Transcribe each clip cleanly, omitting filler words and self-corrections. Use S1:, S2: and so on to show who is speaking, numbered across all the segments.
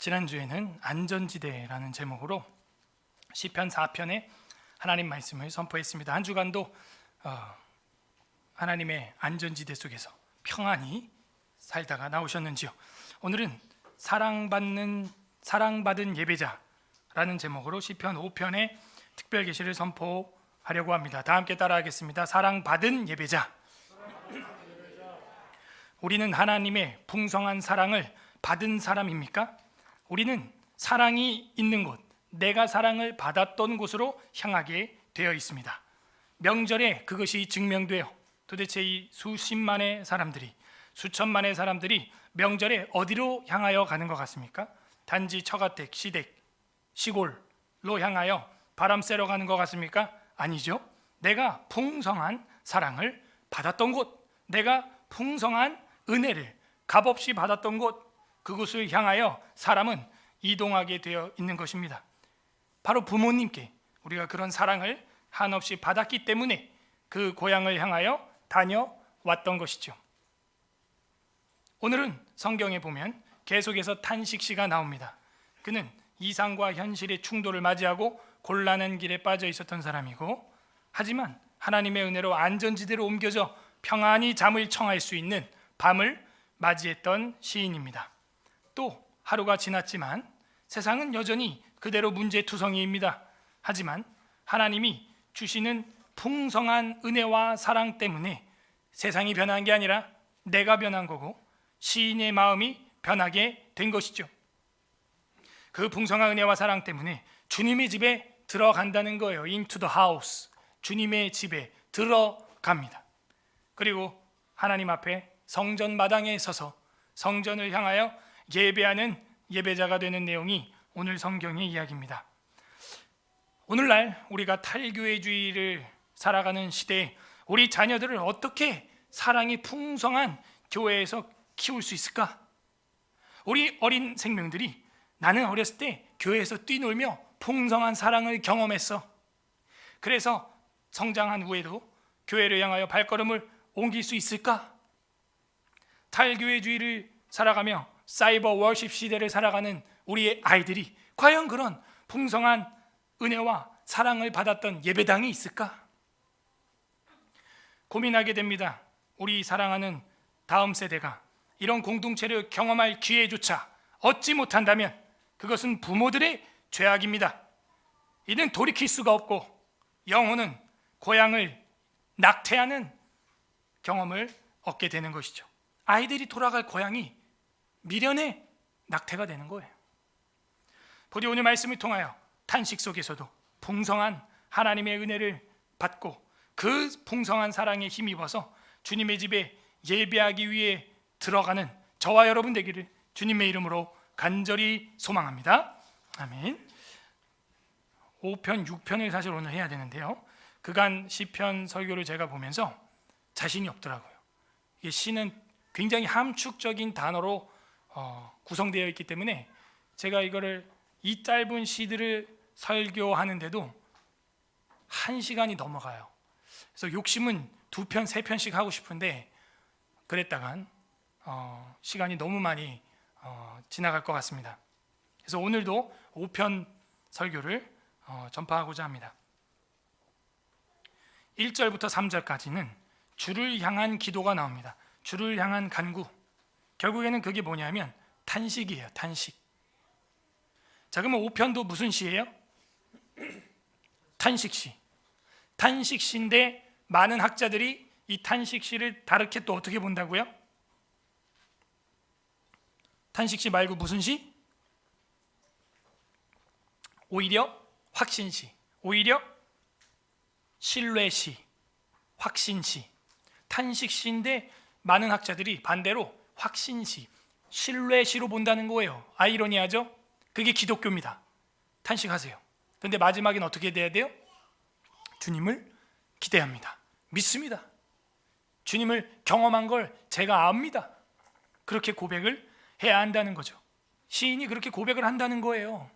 S1: 지난주에는 안전지대라는 제목으로 시편 4편의 하나님 말씀을 선포했습니다. 한 주간도 하나님의 안전지대 속에서 평안히 살다가 나오셨는지요? 오늘은 사랑받은 예배자라는 제목으로 시편 5편의 특별 계시를 선포하려고 합니다. 다 함께 따라하겠습니다. 사랑받은 예배자. 우리는 하나님의 풍성한 사랑을 받은 사람입니까? 우리는 사랑이 있는 곳, 내가 사랑을 받았던 곳으로 향하게 되어 있습니다. 명절에 그것이 증명돼요. 도대체 이 수십만의 사람들이, 수천만의 사람들이 명절에 어디로 향하여 가는 것 같습니까? 단지 처가댁, 시댁, 시골로 향하여 바람 쐬러 가는 것 같습니까? 아니죠. 내가 풍성한 사랑을 받았던 곳, 내가 풍성한 은혜를 값없이 받았던 곳, 그곳을 향하여 사람은 이동하게 되어 있는 것입니다. 바로 부모님께 우리가 그런 사랑을 한없이 받았기 때문에 그 고향을 향하여 다녀왔던 것이죠. 오늘은 성경에 보면 계속해서 탄식시가 나옵니다. 그는 이상과 현실의 충돌을 맞이하고 곤란한 길에 빠져 있었던 사람이고, 하지만 하나님의 은혜로 안전지대로 옮겨져 평안히 잠을 청할 수 있는 밤을 맞이했던 시인입니다. 또 하루가 지났지만 세상은 여전히 그대로 문제투성이입니다. 하지만 하나님이 주시는 풍성한 은혜와 사랑 때문에 세상이 변한 게 아니라 내가 변한 거고 시인의 마음이 변하게 된 것이죠. 그 풍성한 은혜와 사랑 때문에 주님의 집에 들어간다는 거예요. Into the house. 주님의 집에 들어갑니다. 그리고 하나님 앞에 성전 마당에 서서 성전을 향하여 예배하는 예배자가 되는 내용이 오늘 성경의 이야기입니다. 오늘날 우리가 탈교회주의를 살아가는 시대에 우리 자녀들을 어떻게 사랑이 풍성한 교회에서 키울 수 있을까? 우리 어린 생명들이 나는 어렸을 때 교회에서 뛰놀며 풍성한 사랑을 경험했어. 그래서 성장한 후에도 교회를 향하여 발걸음을 옮길 수 있을까? 탈교회주의를 살아가며 사이버 월십 시대를 살아가는 우리의 아이들이 과연 그런 풍성한 은혜와 사랑을 받았던 예배당이 있을까? 고민하게 됩니다. 우리 사랑하는 다음 세대가 이런 공동체를 경험할 기회조차 얻지 못한다면 그것은 부모들의 죄악입니다. 이는 돌이킬 수가 없고 영혼은 고향을 낙태하는 경험을 얻게 되는 것이죠. 아이들이 돌아갈 고향이 미련의 낙태가 되는 거예요. 부디 오늘 말씀을 통하여 탄식 속에서도 풍성한 하나님의 은혜를 받고 그 풍성한 사랑에 힘입어서 주님의 집에 예배하기 위해 들어가는 저와 여러분 되기를 주님의 이름으로 간절히 소망합니다. 아멘. 5편, 6편을 사실 오늘 해야 되는데요, 그간 시편 설교를 제가 보면서 자신이 없더라고요. 이 시는 굉장히 함축적인 단어로 구성되어 있기 때문에 제가 이거를 이 짧은 시들을 설교하는데도 1시간이 넘어가요. 그래서 욕심은 2편, 3편씩 하고 싶은데 그랬다간 시간이 너무 많이 지나갈 것 같습니다. 그래서 오늘도 5편 설교를 전파하고자 합니다. 1절부터 3절까지는 주를 향한 기도가 나옵니다. 주를 향한 간구. 결국에는 그게 뭐냐면 탄식이에요. 탄식. 자, 그러면 5편도 무슨 시예요? 탄식시. 탄식시인데 많은 학자들이 이 탄식시를 다르게 또 어떻게 본다고요? 탄식시 말고 무슨 시? 오히려 확신시, 오히려 신뢰시, 확신시. 탄식시인데 많은 학자들이 반대로 확신시, 신뢰시로 본다는 거예요. 아이러니하죠? 그게 기독교입니다. 탄식하세요. 그런데 마지막엔 어떻게 돼야 돼요? 주님을 기대합니다. 믿습니다. 주님을 경험한 걸 제가 압니다. 그렇게 고백을 해야 한다는 거죠. 시인이 그렇게 고백을 한다는 거예요.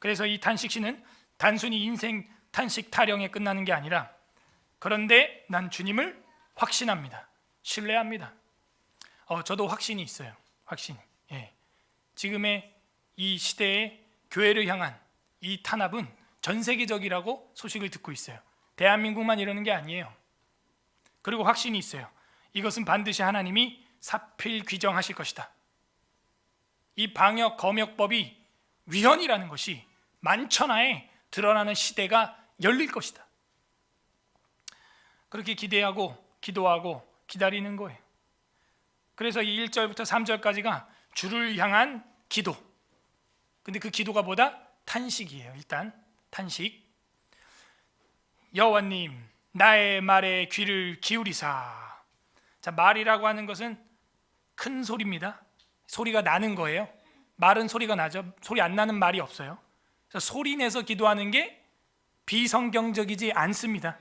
S1: 그래서 이 탄식시는 단순히 인생 탄식 타령에 끝나는 게 아니라, 그런데 난 주님을 확신합니다. 신뢰합니다. 저도 확신이 있어요. 확신. 지금의 이 시대의 교회를 향한 이 탄압은 전 세계적이라고 소식을 듣고 있어요. 대한민국만 이러는 게 아니에요. 그리고 확신이 있어요. 이것은 반드시 하나님이 사필 규정하실 것이다. 이 방역 검역법이 위헌이라는 것이 만천하에 드러나는 시대가 열릴 것이다. 그렇게 기대하고 기도하고 기다리는 거예요. 그래서 이 1절부터 3절까지가 주를 향한 기도. 근데 그 기도가 뭐다? 탄식이에요. 일단 탄식. 여호와님, 나의 말에 귀를 기울이사. 자, 말이라고 하는 것은 큰 소리입니다. 소리가 나는 거예요. 말은 소리가 나죠. 소리 안 나는 말이 없어요. 그래서 소리 내서 기도하는 게 비성경적이지 않습니다.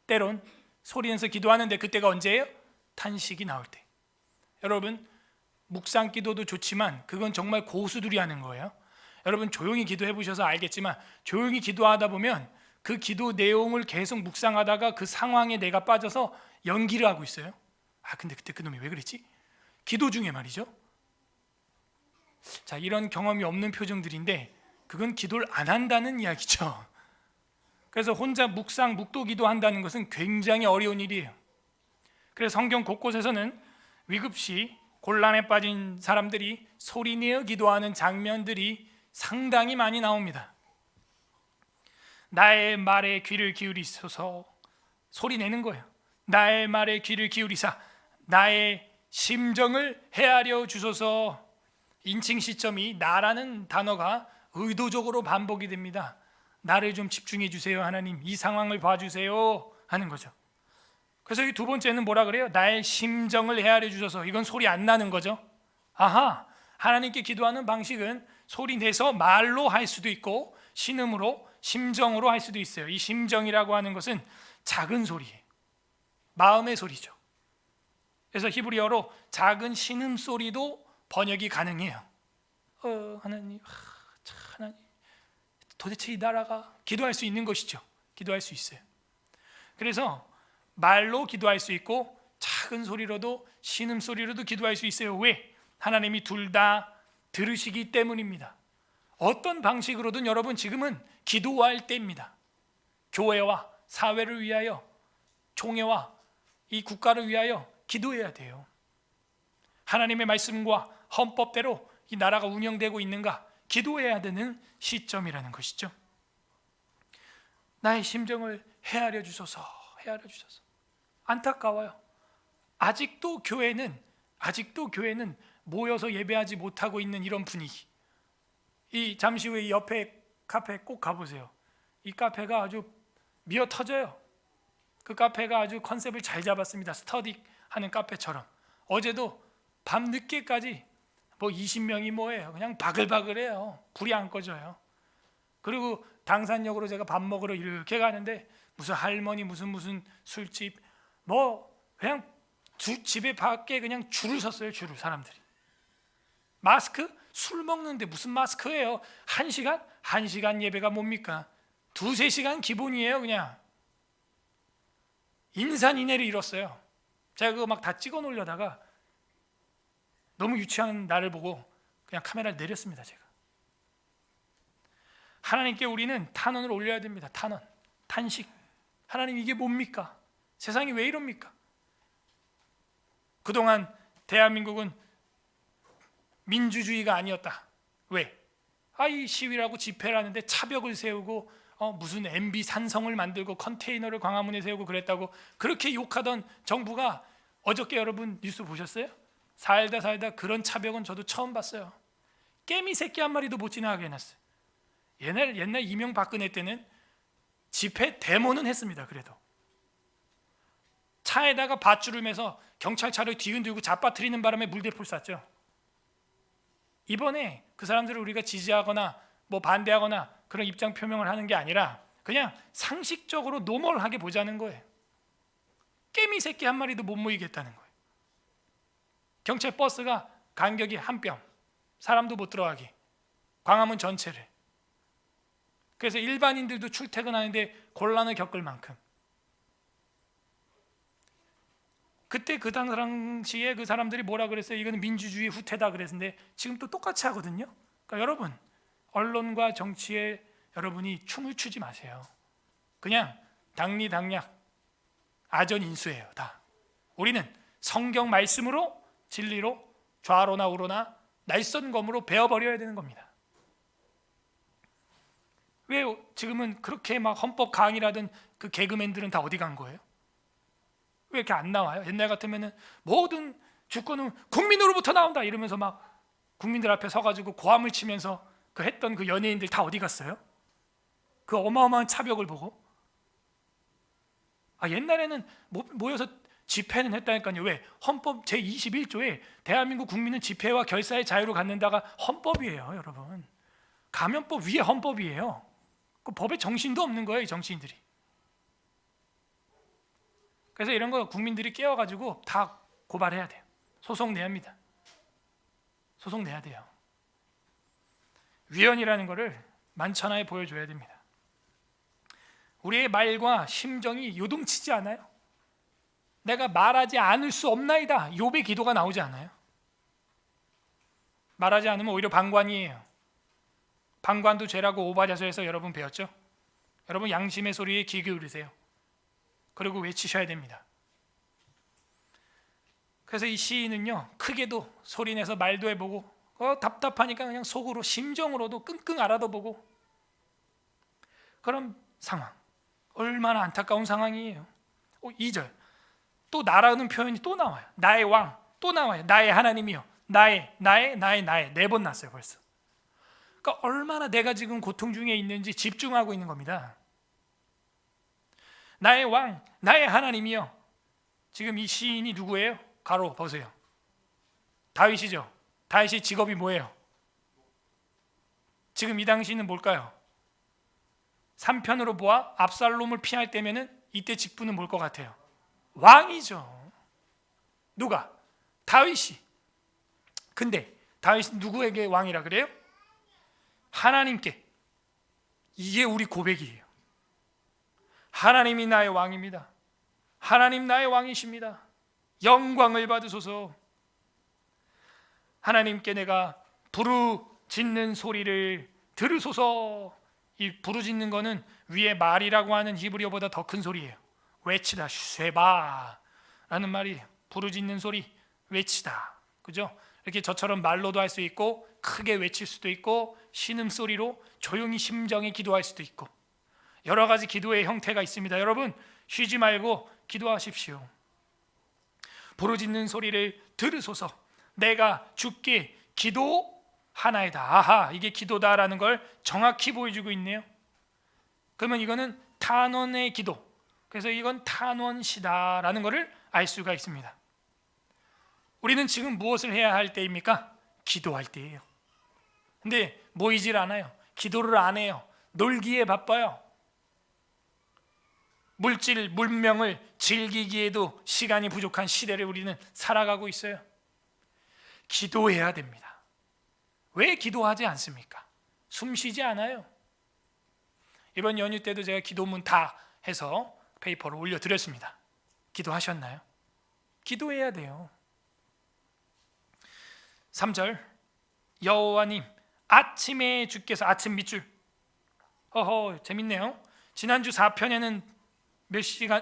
S1: 때론 소리 내서 기도하는데 그때가 언제예요? 탄식이 나올 때. 여러분, 묵상 기도도 좋지만 그건 정말 고수들이 하는 거예요. 여러분 조용히 기도해 보셔서 알겠지만 조용히 기도하다 보면 그 기도 내용을 계속 묵상하다가 그 상황에 내가 빠져서 연기를 하고 있어요. 근데 그때 그놈이 왜 그랬지? 기도 중에 말이죠. 자, 이런 경험이 없는 표정들인데 그건 기도를 안 한다는 이야기죠. 그래서 혼자 묵상, 묵도 기도한다는 것은 굉장히 어려운 일이에요. 그래서 성경 곳곳에서는 위급시 곤란에 빠진 사람들이 소리내어 기도하는 장면들이 상당히 많이 나옵니다. 나의 말에 귀를 기울이소서. 소리 내는 거예요. 나의 말에 귀를 기울이사 나의 심정을 헤아려 주소서. 인칭 시점이 나라는 단어가 의도적으로 반복이 됩니다. 나를 좀 집중해 주세요 하나님, 이 상황을 봐주세요 하는 거죠. 그래서 이 두 번째는 뭐라 그래요? 나의 심정을 헤아려 주셔서. 이건 소리 안 나는 거죠. 하나님께 기도하는 방식은 소리 내서 말로 할 수도 있고 신음으로, 심정으로 할 수도 있어요. 이 심정이라고 하는 것은 작은 소리예요. 마음의 소리죠. 그래서 히브리어로 작은 신음소리도 번역이 가능해요. 하나님, 하나님, 도대체 이 나라가, 기도할 수 있는 것이죠. 기도할 수 있어요. 그래서 말로 기도할 수 있고 작은 소리로도, 신음소리로도 기도할 수 있어요. 왜? 하나님이 둘 다 들으시기 때문입니다. 어떤 방식으로든 여러분 지금은 기도할 때입니다. 교회와 사회를 위하여, 총회와 이 국가를 위하여 기도해야 돼요. 하나님의 말씀과 헌법대로 이 나라가 운영되고 있는가 기도해야 되는 시점이라는 것이죠. 나의 심정을 헤아려 주소서. 헤아려 주소서. 안타까워요. 아직도 교회는 모여서 예배하지 못하고 있는 이런 분위기. 이 잠시 후에 이 옆에 카페 꼭 가보세요. 이 카페가 아주 미어 터져요. 그 카페가 아주 컨셉을 잘 잡았습니다. 스터디 하는 카페처럼. 어제도 밤 늦게까지 20명이 뭐예요? 그냥 바글바글해요. 불이 안 꺼져요. 그리고 당산역으로 제가 밥 먹으러 이렇게 가는데 무슨 할머니 무슨 술집 그냥 집에 밖에 그냥 줄을 섰어요. 줄을 사람들이. 마스크? 술 먹는데 무슨 마스크예요? 1시간? 1시간 예배가 뭡니까? 2-3시간 기본이에요. 그냥 인산인해를 잃었어요. 제가 그거 막 다 찍어 놓으려다가 너무 유치한 나를 보고 그냥 카메라를 내렸습니다. 제가. 하나님께 우리는 탄원을 올려야 됩니다. 탄원, 탄식. 하나님, 이게 뭡니까? 세상이 왜 이럽니까? 그동안 대한민국은 민주주의가 아니었다. 왜? 이 시위라고 집회를 하는데 차벽을 세우고 무슨 MB 산성을 만들고 컨테이너를 광화문에 세우고 그랬다고 그렇게 욕하던 정부가 어저께 여러분 뉴스 보셨어요? 살다 그런 차벽은 저도 처음 봤어요. 깨미 새끼 한 마리도 못 지나가게 해놨어요. 옛날 이명박근혜 때는 집회 데모는 했습니다. 그래도 차에다가 밧줄을 매서 경찰차를 뒤흔들고 잡아뜨리는 바람에 물대포를 쐈죠. 이번에 그 사람들을 우리가 지지하거나 반대하거나 그런 입장 표명을 하는 게 아니라 그냥 상식적으로 노멀하게 보자는 거예요. 깨미 새끼 한 마리도 못 모이겠다는 거예요. 경찰 버스가 간격이 한 뼘, 사람도 못 들어가게, 광화문 전체를. 그래서 일반인들도 출퇴근하는데 곤란을 겪을 만큼. 그때 그 당시에 그 사람들이 뭐라 그랬어요? 이거는 민주주의 후퇴다 그랬는데 지금 또 똑같이 하거든요. 그러니까 여러분, 언론과 정치에 여러분이 춤을 추지 마세요. 그냥 당리당략, 아전인수예요. 다. 우리는 성경 말씀으로, 진리로, 좌로나 우로나 날선검으로 베어버려야 되는 겁니다. 왜 지금은 그렇게 막 헌법 강의라든 그 개그맨들은 다 어디 간 거예요? 왜 이렇게 안 나와요? 옛날 같으면은 모든 주권은 국민으로부터 나온다 이러면서 막 국민들 앞에 서가지고 고함을 치면서 그 했던 그 연예인들 다 어디 갔어요? 그 어마어마한 차벽을 보고. 옛날에는 모여서 집회는 했다니까요. 왜? 헌법 제21조에 대한민국 국민은 집회와 결사의 자유를 갖는다가 헌법이에요, 여러분. 감염법 위에 헌법이에요. 그 법에 정신도 없는 거예요, 이 정치인들이. 그래서 이런 거 국민들이 깨워가지고 다 고발해야 돼요. 소송 내야 합니다. 소송 내야 돼요. 위헌이라는 거를 만천하에 보여줘야 됩니다. 우리의 말과 심정이 요동치지 않아요? 내가 말하지 않을 수 없나이다, 욥의 기도가 나오지 않아요? 말하지 않으면 오히려 방관이에요. 방관도 죄라고 오바자서에서 여러분 배웠죠? 여러분 양심의 소리에 귀 기울이세요. 그리고 외치셔야 됩니다. 그래서 이 시인은요, 크게도 소리내서 말도 해보고 답답하니까 그냥 속으로 심정으로도 끙끙 앓아도 보고, 그런 상황, 얼마나 안타까운 상황이에요. 2절 또 나라는 표현이 또 나와요. 나의 왕 또 나와요. 나의 하나님이요, 나의 4번 났어요 벌써. 그러니까 얼마나 내가 지금 고통 중에 있는지 집중하고 있는 겁니다. 나의 왕, 나의 하나님이요. 지금 이 시인이 누구예요? 가로 보세요. 다윗이죠. 다윗의 직업이 뭐예요? 지금 이 당시는 뭘까요? 3편으로 보아 압살롬을 피할 때면은 이때 직분은 뭘 것 같아요? 왕이죠. 누가? 다윗이. 근데 다윗은 누구에게 왕이라 그래요? 하나님께. 이게 우리 고백이에요. 하나님이 나의 왕입니다. 하나님 나의 왕이십니다. 영광을 받으소서. 하나님께 내가 부르짖는 소리를 들으소서. 이 부르짖는 거는 위에 말이라고 하는 히브리어보다 더 큰 소리예요. 외치다, 쉐바라는 말이에요. 부르짖는 소리, 외치다. 그죠? 이렇게 저처럼 말로도 할 수 있고, 크게 외칠 수도 있고, 신음소리로 조용히 심정에 기도할 수도 있고, 여러 가지 기도의 형태가 있습니다. 여러분 쉬지 말고 기도하십시오. 부르짖는 소리를 들으소서. 내가 주께 기도하나이다. 아하, 이게 기도다라는 걸 정확히 보여주고 있네요. 그러면 이거는 탄원의 기도, 그래서 이건 탄원시다라는 것을 알 수가 있습니다. 우리는 지금 무엇을 해야 할 때입니까? 기도할 때예요. 근데 모이질 않아요. 기도를 안 해요. 놀기에 바빠요. 물질, 문명을 즐기기에도 시간이 부족한 시대를 우리는 살아가고 있어요. 기도해야 됩니다. 왜 기도하지 않습니까? 숨쉬지 않아요. 이번 연휴 때도 제가 기도문 다 해서 페이퍼를 올려드렸습니다. 기도하셨나요? 기도해야 돼요. 3절 여호와님 아침에 주께서, 아침 밑줄. 재밌네요. 지난주 4편에는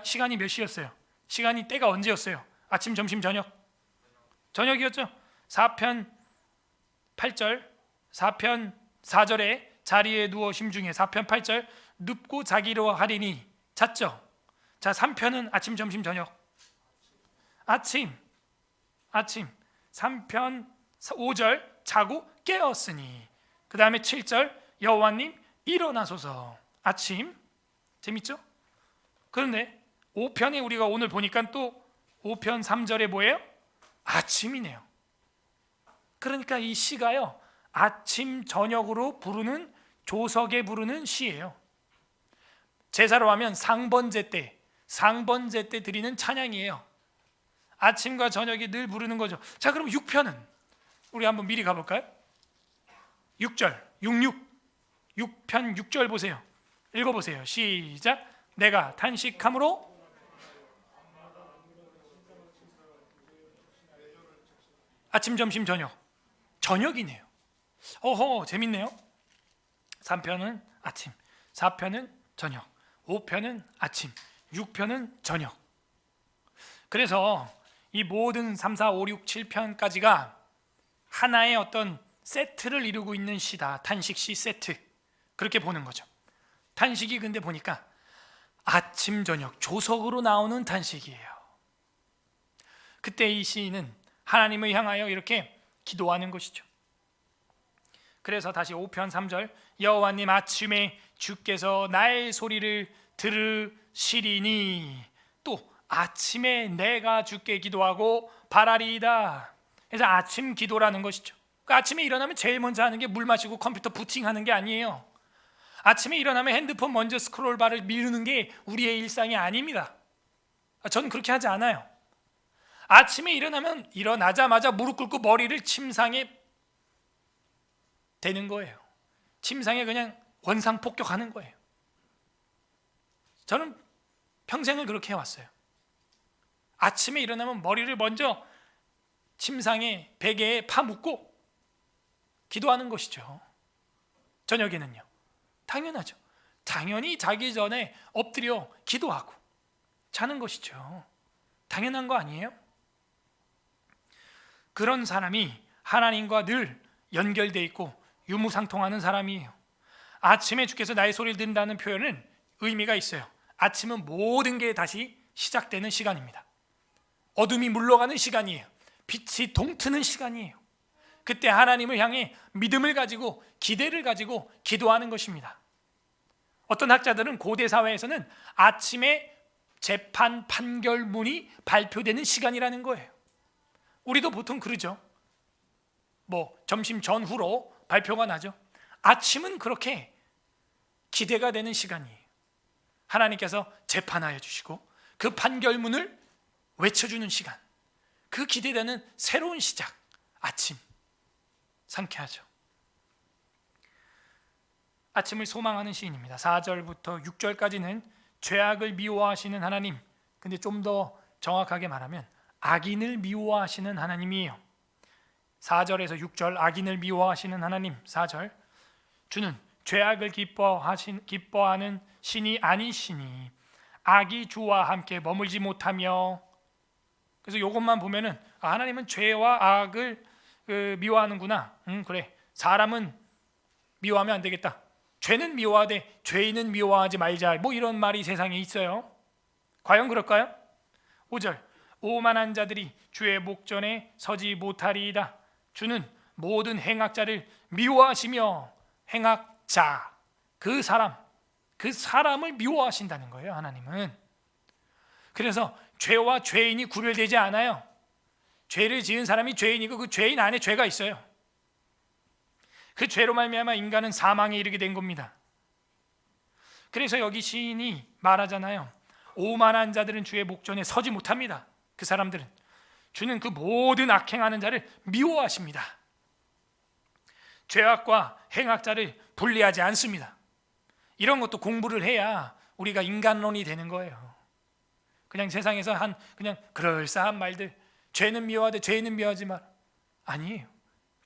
S1: 시간이 몇 시였어요? 시간이 때가 언제였어요? 아침, 점심, 저녁? 저녁이었죠. 4편 8절, 4편 4절에 자리에 누워 심중에, 4편 8절 눕고 자기로 하리니 잤죠. 자, 3편은 아침, 점심, 저녁. 아침. 3편 5절 자고 깨었으니, 그 다음에 7절 여호와님 일어나소서. 아침. 재밌죠? 그런데 5편에 우리가 오늘 보니까 또 5편 3절에 뭐예요? 아침이네요. 그러니까 이 시가요, 아침 저녁으로 부르는, 조석에 부르는 시예요. 제사로 하면 상번제 때 드리는 찬양이에요. 아침과 저녁이 늘 부르는 거죠. 자, 그럼 6편은 우리 한번 미리 가볼까요? 6절, 6편 6절 보세요. 읽어보세요. 시작. 내가 탄식함으로 아침, 점심, 저녁. 저녁이네요. 어허, 재밌네요. 3편은 아침, 4편은 저녁, 5편은 아침, 6편은 저녁. 그래서 이 모든 3, 4, 5, 6, 7편까지가 하나의 어떤 세트를 이루고 있는 시다. 탄식시 세트. 그렇게 보는 거죠. 탄식이 근데 보니까 아침, 저녁 조석으로 나오는 탄식이에요. 그때 이 시인은 하나님을 향하여 이렇게 기도하는 것이죠. 그래서 다시 5편 3절, 여호와님 아침에 주께서 나의 소리를 들으시리니, 또 아침에 내가 주께 기도하고 바라리이다. 그래서 아침 기도라는 것이죠. 그 아침에 일어나면 제일 먼저 하는 게 물 마시고 컴퓨터 부팅하는 게 아니에요. 아침에 일어나면 핸드폰 먼저 스크롤바를 미루는 게 우리의 일상이 아닙니다. 저는 그렇게 하지 않아요. 아침에 일어나면 일어나자마자 무릎 꿇고 머리를 침상에 대는 거예요. 침상에 그냥 원상 폭격하는 거예요. 저는 평생을 그렇게 해왔어요. 아침에 일어나면 머리를 먼저 침상에 베개에 파묻고 기도하는 것이죠. 저녁에는요, 당연하죠. 당연히 자기 전에 엎드려 기도하고 자는 것이죠. 당연한 거 아니에요? 그런 사람이 하나님과 늘 연결되어 있고 유무상통하는 사람이에요. 아침에 주께서 나의 소리를 듣는다는 표현은 의미가 있어요. 아침은 모든 게 다시 시작되는 시간입니다. 어둠이 물러가는 시간이에요. 빛이 동트는 시간이에요. 그때 하나님을 향해 믿음을 가지고 기대를 가지고 기도하는 것입니다. 어떤 학자들은 고대 사회에서는 아침에 재판 판결문이 발표되는 시간이라는 거예요. 우리도 보통 그러죠. 점심 전후로 발표가 나죠. 아침은 그렇게 기대가 되는 시간이에요. 하나님께서 재판하여 주시고 그 판결문을 외쳐주는 시간, 그 기대되는 새로운 시작, 아침, 상쾌하죠. 아침을 소망하는 시인입니다. 4절부터 6절까지는 죄악을 미워하시는 하나님, 근데 좀 더 정확하게 말하면 악인을 미워하시는 하나님이에요. 4절에서 6절, 악인을 미워하시는 하나님. 4절, 주는 죄악을 기뻐하는 신이 아니시니 악이 주와 함께 머물지 못하며. 그래서 이것만 보면은 하나님은 죄와 악을 미워하는구나. 그래, 사람은 미워하면 안 되겠다. 죄는 미워하되 죄인은 미워하지 말자. 이런 말이 세상에 있어요. 과연 그럴까요? 5절, 오만한 자들이 주의 목전에 서지 못하리이다. 주는 모든 행악자를 미워하시며, 행악자, 그 사람을 미워하신다는 거예요, 하나님은. 그래서 죄와 죄인이 구별되지 않아요. 죄를 지은 사람이 죄인이고 그 죄인 안에 죄가 있어요. 그 죄로 말미암아 인간은 사망에 이르게 된 겁니다. 그래서 여기 시인이 말하잖아요. 오만한 자들은 주의 목전에 서지 못합니다. 그 사람들은 주는 그 모든 악행하는 자를 미워하십니다. 죄악과 행악자를 분리하지 않습니다. 이런 것도 공부를 해야 우리가 인간론이 되는 거예요. 그냥 세상에서 그냥 그럴싸한 말들, 죄는 미워하되 죄인은 미워하지 마, 아니에요.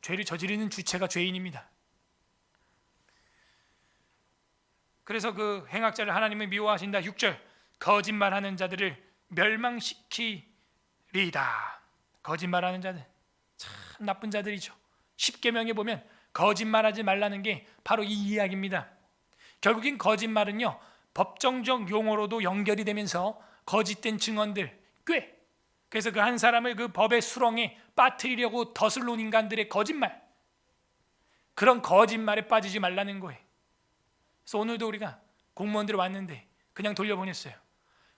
S1: 죄를 저지르는 주체가 죄인입니다. 그래서 그 행악자를 하나님은 미워하신다. 6절, 거짓말하는 자들을 멸망시키리이다. 거짓말하는 자들, 참 나쁜 자들이죠. 10계명에 보면 거짓말하지 말라는 게 바로 이 이야기입니다. 결국엔 거짓말은요, 법정적 용어로도 연결이 되면서 거짓된 증언들, 그래서 그 한 사람을 그 법의 수렁에 빠뜨리려고 덫을 놓은 인간들의 거짓말, 그런 거짓말에 빠지지 말라는 거예요. 그래서 오늘도 우리가 공무원들 왔는데 그냥 돌려보냈어요.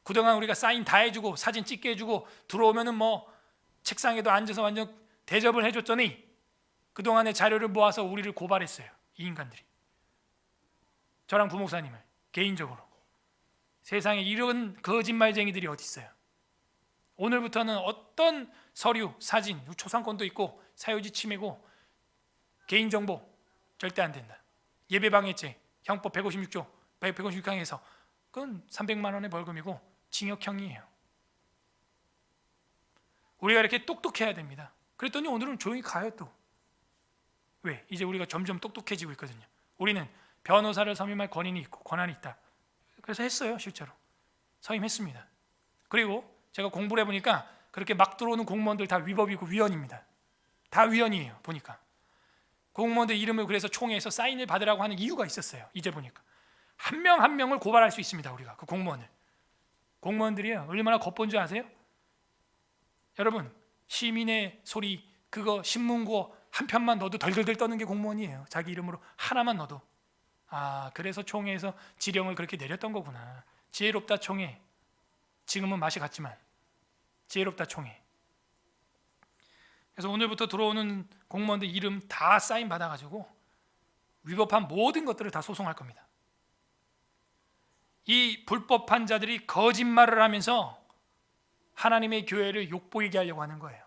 S1: 그동안 우리가 사인 다 해주고 사진 찍게 해주고 들어오면은 책상에도 앉아서 완전 대접을 해줬더니 그동안의 자료를 모아서 우리를 고발했어요. 이 인간들이. 저랑 부목사님을 개인적으로. 세상에 이런 거짓말쟁이들이 어디 있어요. 오늘부터는 어떤 서류, 사진, 초상권도 있고 사유지 침해고 개인정보 절대 안 된다. 예배방해죄 형법 156조 156항에서 그건 300만 원의 벌금이고 징역형이에요. 우리가 이렇게 똑똑해야 됩니다. 그랬더니 오늘은 조용히 가요. 또 왜? 이제 우리가 점점 똑똑해지고 있거든요. 우리는 변호사를 선임할 권한이 있고 권한이 있다. 그래서 했어요. 실제로 선임했습니다. 그리고 제가 공부를 해보니까 그렇게 막 들어오는 공무원들 다 위법이고 위헌입니다. 다 위헌이에요. 보니까 공무원들 이름을 그래서 총회에서 사인을 받으라고 하는 이유가 있었어요. 이제 보니까 한 명 한 명을 고발할 수 있습니다. 우리가 그 공무원들이요 얼마나 겉본 줄 아세요? 여러분, 시민의 소리 그거 신문고 한 편만 넣어도 덜덜덜 떠는 게 공무원이에요. 자기 이름으로 하나만 넣어도. 그래서 총회에서 지령을 그렇게 내렸던 거구나. 지혜롭다 총회. 지금은 맛이 갔지만 지혜롭다 총회. 그래서 오늘부터 들어오는 공무원들 이름 다 사인 받아가지고 위법한 모든 것들을 다 소송할 겁니다. 이 불법한 자들이 거짓말을 하면서 하나님의 교회를 욕보이게 하려고 하는 거예요.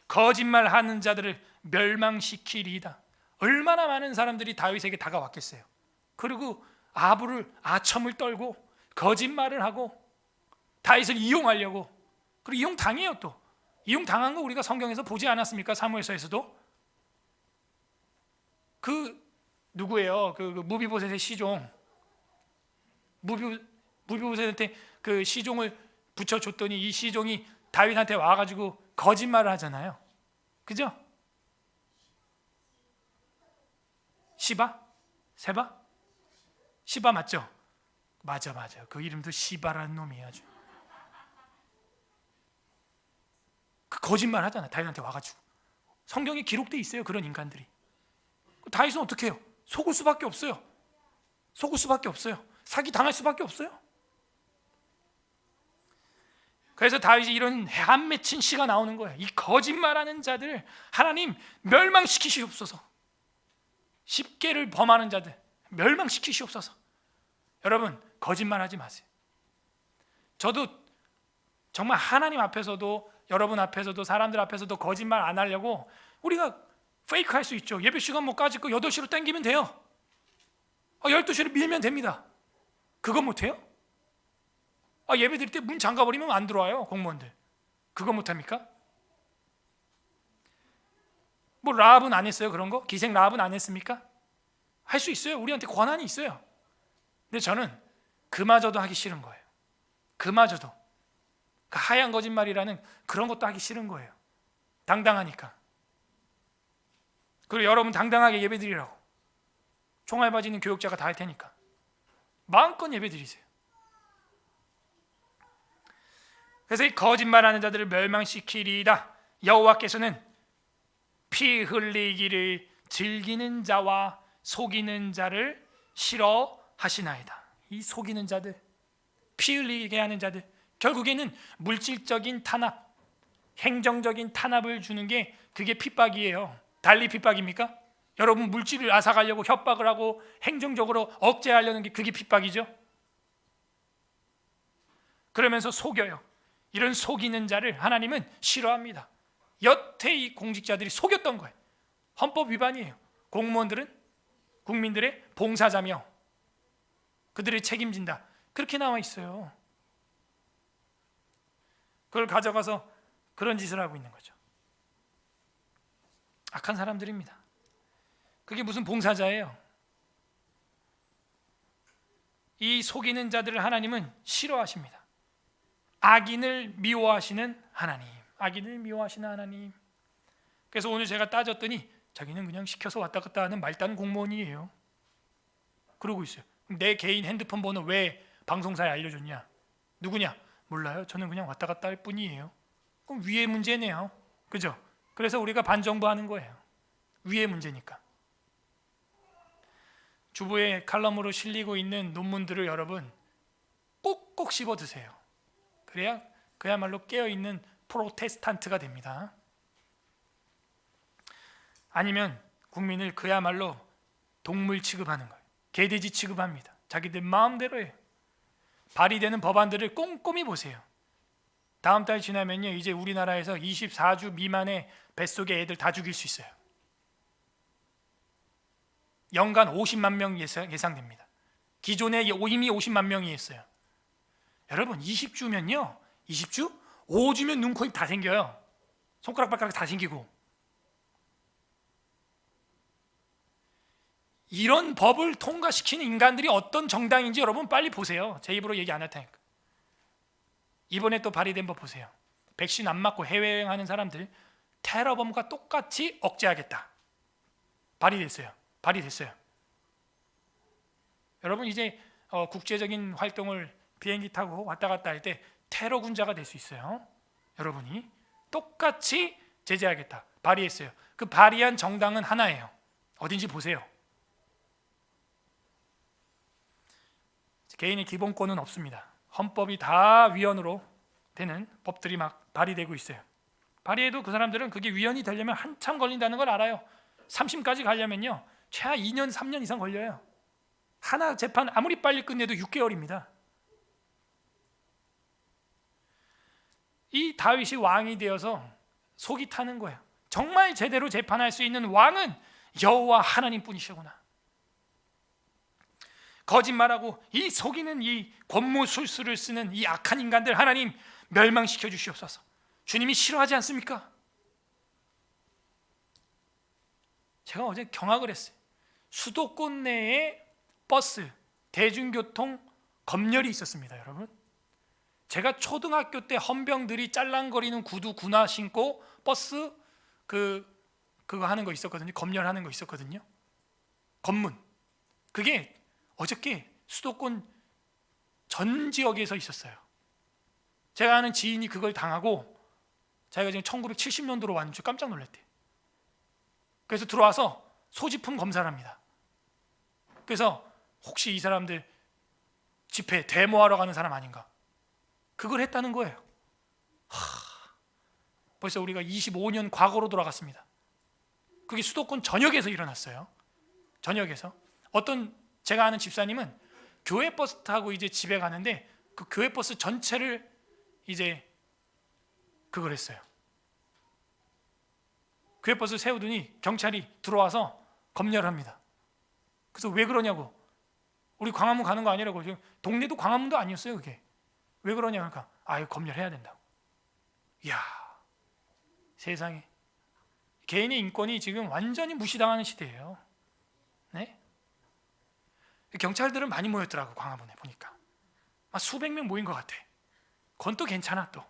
S1: 거짓말하는 자들을 멸망시키리이다. 얼마나 많은 사람들이 다윗에게 다가왔겠어요. 그리고 아첨을 떨고 거짓말을 하고 다윗을 이용하려고. 그리고 이용당해요. 또 이용당한 거 우리가 성경에서 보지 않았습니까? 사무엘서에서도. 누구예요? 무비보셋의 시종. 무비보셋한테 그 시종을 붙여줬더니 이 시종이 다윗한테 와가지고 거짓말을 하잖아요. 그죠? 시바? 세바? 시바 맞죠? 맞아. 그 이름도 시바라는 놈이 아주. 그 거짓말 하잖아요. 다윗한테 와가지고. 성경에 기록돼 있어요. 그런 인간들이. 다윗은 어떻게 해요? 속을 수밖에 없어요. 사기 당할 수밖에 없어요. 그래서 다윗이 이런 안 맺힌 시가 나오는 거예요. 이 거짓말하는 자들 하나님 멸망시키시옵소서. 십계를 범하는 자들 멸망시키시옵소서. 여러분 거짓말하지 마세요. 저도 정말 하나님 앞에서도 여러분 앞에서도 사람들 앞에서도 거짓말 안 하려고 우리가 페이크 할 수 있죠. 예배 시간 못 가지고 8시로 땡기면 돼요. 12시로 밀면 됩니다. 그거 못해요? 예배 드릴 때 문 잠가버리면 안 들어와요. 공무원들. 그거 못합니까? 라합은 안 했어요? 그런 거? 기생 라합은 안 했습니까? 할 수 있어요. 우리한테 권한이 있어요. 근데 저는 그마저도 하기 싫은 거예요. 그마저도 그 하얀 거짓말이라는 그런 것도 하기 싫은 거예요. 당당하니까. 그리고 여러분 당당하게 예배 드리라고. 총알바지는 교육자가 다 할 테니까 마음껏 예배 드리세요. 그래서 이 거짓말하는 자들을 멸망시키리이다. 여호와께서는 피 흘리기를 즐기는 자와 속이는 자를 싫어하시나이다. 이 속이는 자들, 피 흘리게 하는 자들, 결국에는 물질적인 탄압, 행정적인 탄압을 주는 게 그게 핍박이에요. 달리 핍박입니까? 여러분 물질을 앗아가려고 협박을 하고 행정적으로 억제하려는 게 그게 핍박이죠. 그러면서 속여요. 이런 속이는 자를 하나님은 싫어합니다. 여태 이 공직자들이 속였던 거예요. 헌법 위반이에요. 공무원들은 국민들의 봉사자며 그들을 책임진다. 그렇게 나와 있어요. 그걸 가져가서 그런 짓을 하고 있는 거죠. 악한 사람들입니다. 그게 무슨 봉사자예요? 이 속이는 자들을 하나님은 싫어하십니다. 악인을 미워하시는 하나님, 악인을 미워하시는 하나님. 그래서 오늘 제가 따졌더니 자기는 그냥 시켜서 왔다 갔다 하는 말단 공무원이에요. 그러고 있어요. 내 개인 핸드폰 번호 왜 방송사에 알려줬냐? 누구냐? 몰라요. 저는 그냥 왔다 갔다 할 뿐이에요. 그럼 위의 문제네요. 그죠? 그래서 우리가 반정부하는 거예요. 위의 문제니까. 주부의 칼럼으로 실리고 있는 논문들을 여러분 꼭꼭 씹어 드세요. 그래야 그야말로 깨어있는 프로테스탄트가 됩니다. 아니면 국민을 그야말로 동물 취급하는 거예요. 개돼지 취급합니다. 자기들 마음대로 해요. 발의되는 법안들을 꼼꼼히 보세요. 다음 달 지나면요, 이제 우리나라에서 24주 미만의 뱃속의 애들 다 죽일 수 있어요. 연간 50만 명 예상됩니다. 기존에 이미 50만 명이 있어요. 여러분 20주면요, 20주? 5주면 눈, 코, 입 다 생겨요. 손가락, 발가락 다 생기고. 이런 법을 통과시키는 인간들이 어떤 정당인지 여러분 빨리 보세요. 제 입으로 얘기 안 할 테니까. 이번에 또 발의된 법 보세요. 백신 안 맞고 해외여행하는 사람들 테러범과 똑같이 억제하겠다. 발의됐어요. 여러분 이제 국제적인 활동을 비행기 타고 왔다 갔다 할 때 테러 군자가 될 수 있어요. 여러분이 똑같이 제재하겠다. 발의했어요. 그 발의한 정당은 하나예요. 어딘지 보세요. 개인의 기본권은 없습니다. 헌법이 다 위헌으로 되는 법들이 막 발의되고 있어요. 발의해도 그 사람들은 그게 위헌이 되려면 한참 걸린다는 걸 알아요. 3심까지 가려면요 최하 2년 3년 이상 걸려요. 하나 재판 아무리 빨리 끝내도 6개월입니다. 이 다윗이 왕이 되어서 속이 타는 거예요. 정말 제대로 재판할 수 있는 왕은 여호와 하나님뿐이시구나. 거짓말하고 이 속이는 이 권모술수를 쓰는 이 악한 인간들 하나님 멸망시켜 주시옵소서. 주님이 싫어하지 않습니까? 제가 어제 경악을 했어요. 수도권 내에 버스, 대중교통 검열이 있었습니다. 여러분, 제가 초등학교 때 헌병들이 짤랑거리는 구두 군화 신고 버스 그거 하는 거 있었거든요. 검열하는 거 있었거든요. 검문. 그게 어저께 수도권 전 지역에서 있었어요. 제가 아는 지인이 그걸 당하고 자기가 지금 1970년도로 왔는지 깜짝 놀랐대요. 그래서 들어와서 소지품 검사를 합니다. 그래서 혹시 이 사람들 집회 데모하러 가는 사람 아닌가? 그걸 했다는 거예요. 벌써 우리가 25년 과거로 돌아갔습니다. 그게 수도권 전역에서 일어났어요. 전역에서 어떤 제가 아는 집사님은 교회 버스 타고 이제 집에 가는데 그 교회 버스 전체를 이제 그걸 했어요. 교회 버스 세우더니 경찰이 들어와서 검열합니다. 그래서 왜 그러냐고. 우리 광화문 가는 거 아니라고. 동네도 광화문도 아니었어요. 그게 왜 그러냐 그러니까 이거 검열해야 된다고. 이야, 세상에 개인의 인권이 지금 완전히 무시당하는 시대예요. 네? 경찰들은 많이 모였더라고. 광화문에 보니까 수백 명 모인 것 같아. 그건 또 괜찮아. 또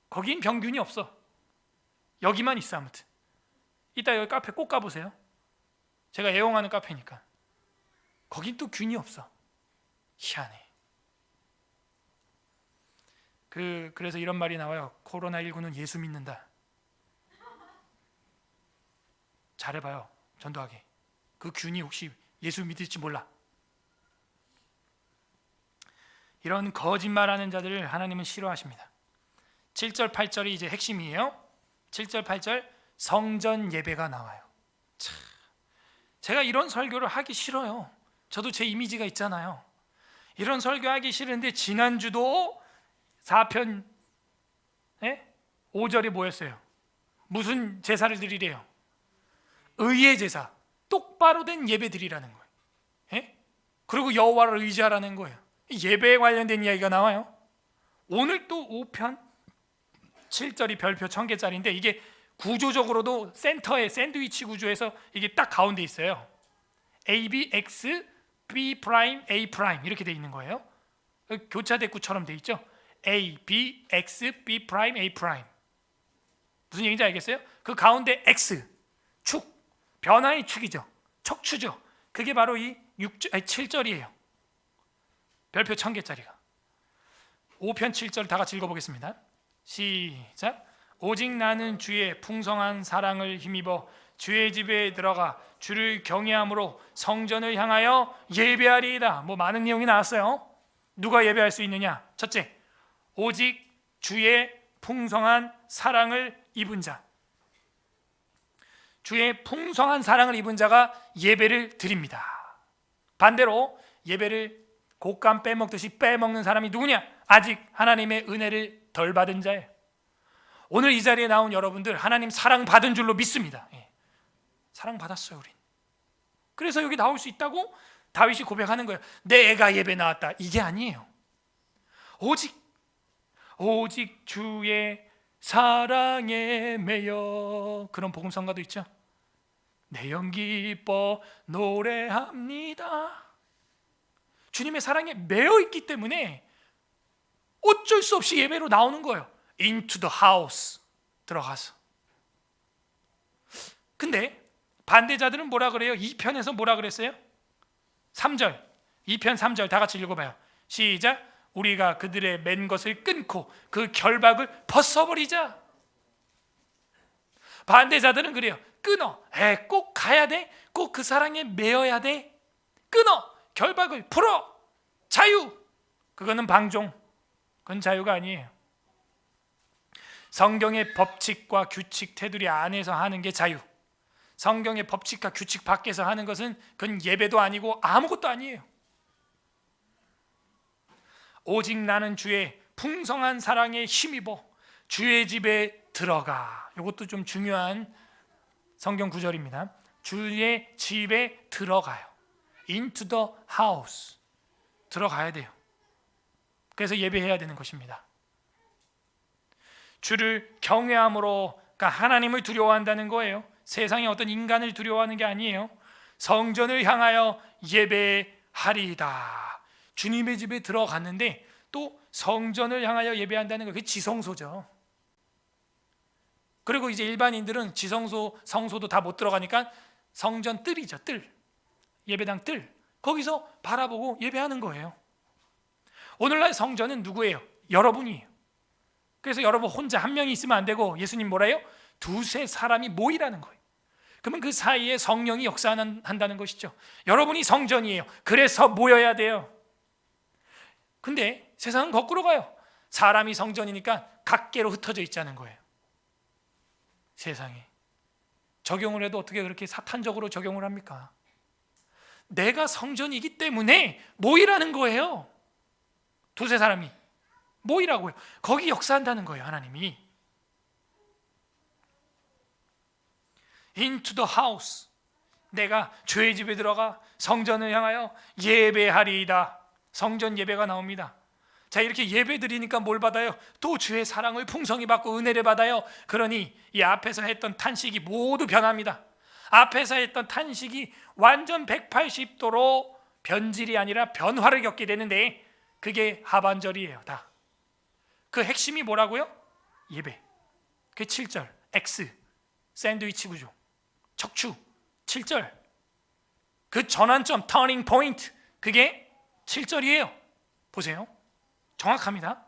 S1: 거긴 병균이 없어. 여기만 있어. 아무튼 이따 여기 카페 꼭 가보세요. 제가 애용하는 카페니까. 거긴 또 균이 없어. 희한해. 그래서 이런 말이 나와요. 코로나19는 예수 믿는다. 잘해봐요. 전도하게. 그 균이 혹시 예수 믿을지 몰라. 이런 거짓말하는 자들을 하나님은 싫어하십니다. 7절 8절이 이제 핵심이에요. 7절 8절 성전 예배가 나와요. 제가 이런 설교를 하기 싫어요. 저도 제 이미지가 있잖아요. 이런 설교하기 싫은데 지난주도 4편 5절에 뭐였어요? 무슨 제사를 드리래요? 의의 제사, 똑바로 된 예배 드리라는 거예요. 그리고 여호와를 의지하라는 거예요. 예배에 관련된 이야기가 나와요. 오늘 또 5편 7절이 별표 1000개짜리인데 이게 구조적으로도 센터에 샌드위치 구조에서 이게 딱 가운데 있어요. AB, X, B 프라임, A 프라임 이렇게 돼 있는 거예요. 교차대구처럼 돼 있죠. A, B, X, B 프라임, A 프라임. 무슨 얘기인지 알겠어요? 그 가운데 X, 축, 변화의 축이죠. 척추죠. 그게 바로 이 7절이에요. 별표 1000개짜리가. 5편 7절 다 같이 읽어보겠습니다. 시작. 오직 나는 주의 풍성한 사랑을 힘입어 주의 집에 들어가 주를 경외함으로 성전을 향하여 예배하리이다. 뭐 많은 내용이 나왔어요. 누가 예배할 수 있느냐? 첫째, 오직 주의 풍성한 사랑을 입은 자. 주의 풍성한 사랑을 입은 자가 예배를 드립니다. 반대로 예배를 곶감 빼먹듯이 빼먹는 사람이 누구냐? 아직 하나님의 은혜를 덜 받은 자예요. 오늘 이 자리에 나온 여러분들 하나님 사랑 받은 줄로 믿습니다. 사랑 받았어요. 우린. 그래서 여기 나올 수 있다고 다윗이 고백하는 거예요. 내 애가 예배 나왔다. 이게 아니에요. 오직 주의 사랑에 매여. 그런 복음성가도 있죠. 내 영 기뻐 노래합니다. 주님의 사랑에 매여 있기 때문에 어쩔 수 없이 예배로 나오는 거예요. Into the house, 들어가서. 근데 반대자들은 뭐라 그래요? 2편에서 뭐라 그랬어요? 3절, 2편 3절 다 같이 읽어봐요. 시작. 우리가 그들의 맨 것을 끊고 그 결박을 벗어버리자. 반대자들은 그래요. 끊어. 꼭 가야 돼. 꼭 그 사랑에 매여야 돼. 끊어. 결박을 풀어. 자유. 그거는 방종. 그건 자유가 아니에요. 성경의 법칙과 규칙 테두리 안에서 하는 게 자유. 성경의 법칙과 규칙 밖에서 하는 것은 그건 예배도 아니고 아무것도 아니에요. 오직 나는 주의 풍성한 사랑에 힘입어 주의 집에 들어가. 이것도 좀 중요한 성경 구절입니다. 주의 집에 들어가요. Into the house. 들어가야 돼요. 그래서 예배해야 되는 것입니다. 주를 경외함으로, 그러니까 하나님을 두려워한다는 거예요. 세상의 어떤 인간을 두려워하는 게 아니에요. 성전을 향하여 예배하리이다. 주님의 집에 들어갔는데 또 성전을 향하여 예배한다는 거, 그게 지성소죠. 그리고 이제 일반인들은 지성소, 성소도 다 못 들어가니까 성전 뜰이죠. 뜰, 예배당 뜰, 거기서 바라보고 예배하는 거예요. 오늘날 성전은 누구예요? 여러분이에요. 그래서 여러분 혼자 한 명이 있으면 안 되고, 예수님 뭐라 해요? 두세 사람이 모이라는 거예요. 그러면 그 사이에 성령이 역사한다는 것이죠. 여러분이 성전이에요. 그래서 모여야 돼요. 근데 세상은 거꾸로 가요. 사람이 성전이니까 각계로 흩어져 있자는 거예요. 세상에. 적용을 해도 어떻게 그렇게 사탄적으로 적용을 합니까? 내가 성전이기 때문에 모이라는 거예요. 두세 사람이 모이라고요. 거기 역사한다는 거예요, 하나님이. Into the house. 내가 주의 집에 들어가 성전을 향하여 예배하리이다. 성전 예배가 나옵니다. 자, 이렇게 예배 드리니까 뭘 받아요? 또 주의 사랑을 풍성히 받고 은혜를 받아요. 그러니 이 앞에서 했던 탄식이 모두 변합니다. 앞에서 했던 탄식이 완전 180도로 변질이 아니라 변화를 겪게 되는데, 그게 하반절이에요. 다. 그 핵심이 뭐라고요? 예배. 그 7절 X 샌드위치 구조, 척추 7절. 그 전환점, 터닝 포인트, 그게 7절이에요. 보세요. 정확합니다.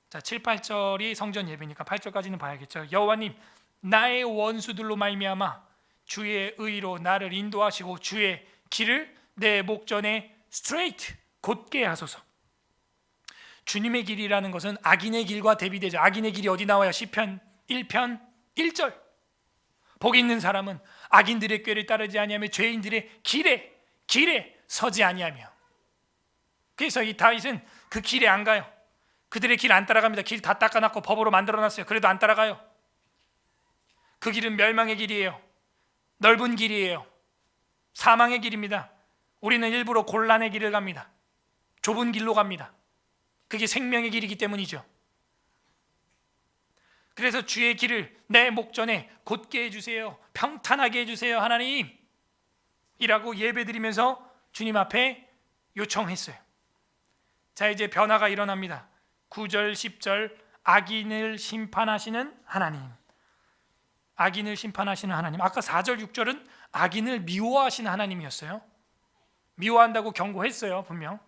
S1: 자, 7, 8절이 성전 예배니까 8절까지는 봐야겠죠. 여호와님, 나의 원수들로 말미암아 주의 의로 나를 인도하시고 주의 길을 내 목전에 스트레이트, 곧게 하소서. 주님의 길이라는 것은 악인의 길과 대비되죠. 악인의 길이 어디 나와요? 시편 1편 1절. 복 있는 사람은 악인들의 꾀를 따르지 아니하며 죄인들의 길에 서지 아니하며. 그래서 이 다윗은 그 길에 안 가요. 그들의 길 안 따라갑니다. 길 다 닦아놨고 법으로 만들어놨어요. 그래도 안 따라가요. 그 길은 멸망의 길이에요. 넓은 길이에요. 사망의 길입니다. 우리는 일부러 곤란의 길을 갑니다. 좁은 길로 갑니다. 그게 생명의 길이기 때문이죠. 그래서 주의 길을 내 목전에 곧게 해주세요. 평탄하게 해주세요, 하나님 이라고 예배드리면서 주님 앞에 요청했어요. 자, 이제 변화가 일어납니다. 9절 10절 악인을 심판하시는 하나님. 악인을 심판하시는 하나님. 아까 4절 6절은 악인을 미워하시는 하나님이었어요. 미워한다고 경고했어요, 분명.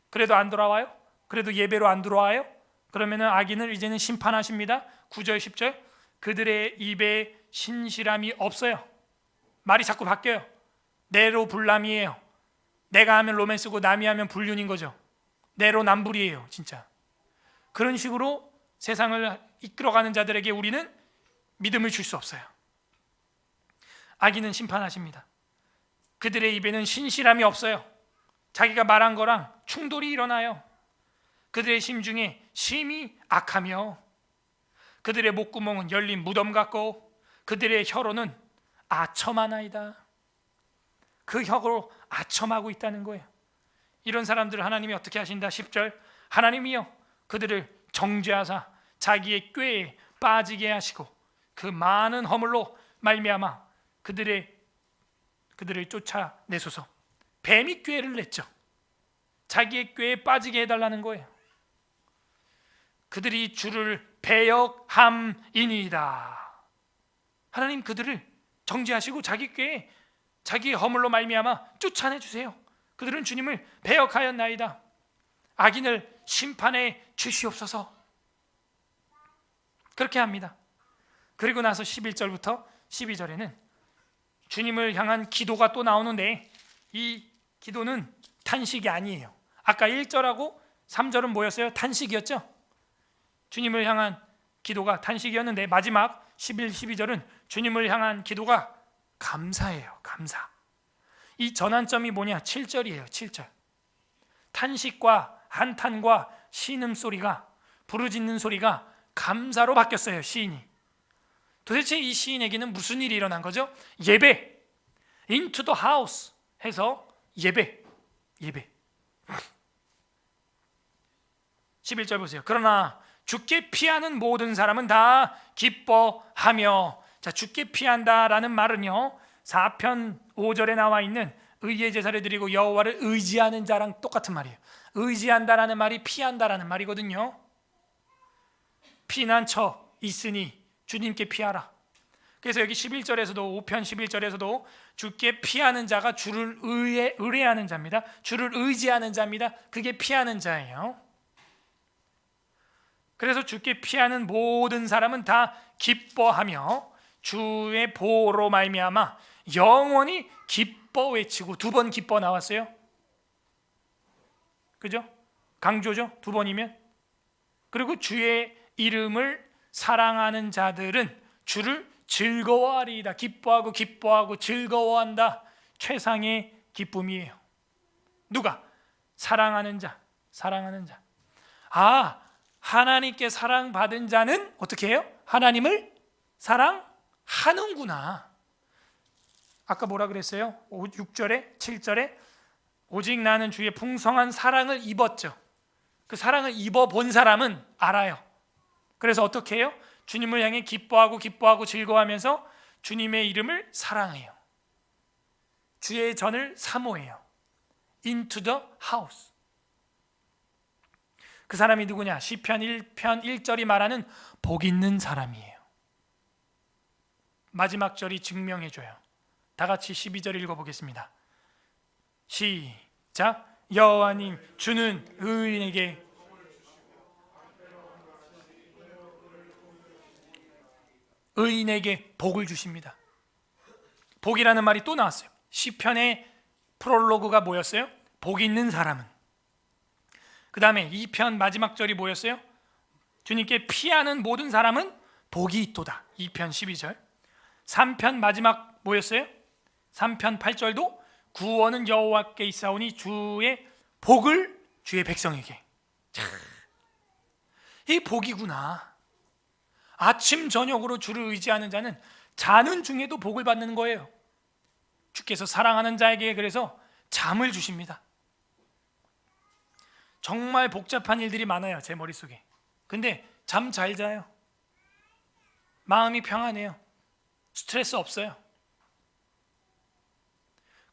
S1: 그래도 안 돌아와요? 그래도 예배로 안 들어와요? 그러면 악인을 이제는 심판하십니다. 9절 10절 그들의 입에 신실함이 없어요. 말이 자꾸 바뀌어요. 내로 불남이에요. 내가 하면 로맨스고 남이 하면 불륜인 거죠. 내로남불이에요, 진짜. 그런 식으로 세상을 이끌어가는 자들에게 우리는 믿음을 줄 수 없어요. 악인은 심판하십니다. 그들의 입에는 신실함이 없어요. 자기가 말한 거랑 충돌이 일어나요. 그들의 심중에 심히 악하며 그들의 목구멍은 열린 무덤 같고 그들의 혀로는 아첨하나이다. 그 혀로 아첨하고 있다는 거예요. 이런 사람들을 하나님이 어떻게 하신다? 10절 하나님이여 그들을 정죄하사 자기의 꾀에 빠지게 하시고 그 많은 허물로 말미암아 그들을 쫓아내소서. 뱀이 꾀를 냈죠. 자기의 꾀에 빠지게 해달라는 거예요. 그들이 주를 배역함이니이다. 하나님 그들을 정죄하시고 자기 꾀에 자기의 허물로 말미암아 쫓아내 주세요. 그들은 주님을 배역하였나이다. 악인을 심판해 주시옵소서. 그렇게 합니다. 그리고 나서 11절부터 12절에는 주님을 향한 기도가 또 나오는데 이 기도는 탄식이 아니에요. 아까 1절하고 3절은 뭐였어요? 탄식이었죠. 주님을 향한 기도가 탄식이었는데 마지막 11, 12절은 주님을 향한 기도가 감사예요. 감사. 이 전환점이 뭐냐? 7절이에요. 7절. 탄식과 한탄과 신음소리가, 부르짖는 소리가 감사로 바뀌었어요. 시인이. 도대체 이 시인에게는 무슨 일이 일어난 거죠? 예배, into the house 해서 예배. 11절 보세요. 그러나 주께 피하는 모든 사람은 다 기뻐하며. 자, 주께 피한다라는 말은요 4편 5절에 나와 있는 의의 제사를 드리고 여호와를 의지하는 자랑 똑같은 말이에요. 의지한다라는 말이 피한다라는 말이거든요. 피난처 있으니 주님께 피하라. 그래서 여기 11절에서도 5편 11절에서도 주께 피하는 자가 주를 의뢰하는 자입니다. 주를 의지하는 자입니다. 그게 피하는 자예요. 그래서 주께 피하는 모든 사람은 다 기뻐하며 주의 보호로 말미암아 영원히 기뻐 외치고. 2번 기뻐 나왔어요. 그죠? 강조죠. 2번이면. 그리고 주의 이름을 사랑하는 자들은 주를 즐거워하리이다. 기뻐하고 즐거워한다. 최상의 기쁨이에요. 누가? 사랑하는 자. 하나님께 사랑받은 자는 어떻게 해요? 하나님을 사랑하는구나. 아까 뭐라 그랬어요? 6절에 7절에 오직 나는 주의 풍성한 사랑을 입었죠. 그 사랑을 입어본 사람은 알아요. 그래서 어떻게 해요? 주님을 향해 기뻐하고 즐거워하면서 주님의 이름을 사랑해요. 주의 전을 사모해요. into the house. 그 사람이 누구냐? 시편 1편 1절이 말하는 복 있는 사람이에요. 마지막 절이 증명해줘요. 다 같이 12절 읽어보겠습니다. 시작. 여호와님 주는 의인에게 복을 주십니다. 복이라는 말이 또 나왔어요. 시편의 프롤로그가 뭐였어요? 복 있는 사람은. 그 다음에 2편 마지막 절이 뭐였어요? 주님께 피하는 모든 사람은 복이 있도다. 2편 12절. 3편 마지막 뭐였어요? 3편 8절도 구원은 여호와께 있사오니 주의 복을 주의 백성에게. 이 복이구나. 아침 저녁으로 주를 의지하는 자는 자는 중에도 복을 받는 거예요. 주께서 사랑하는 자에게 그래서 잠을 주십니다. 정말 복잡한 일들이 많아요. 제 머릿속에. 근데 잠 잘 자요. 마음이 평안해요. 스트레스 없어요.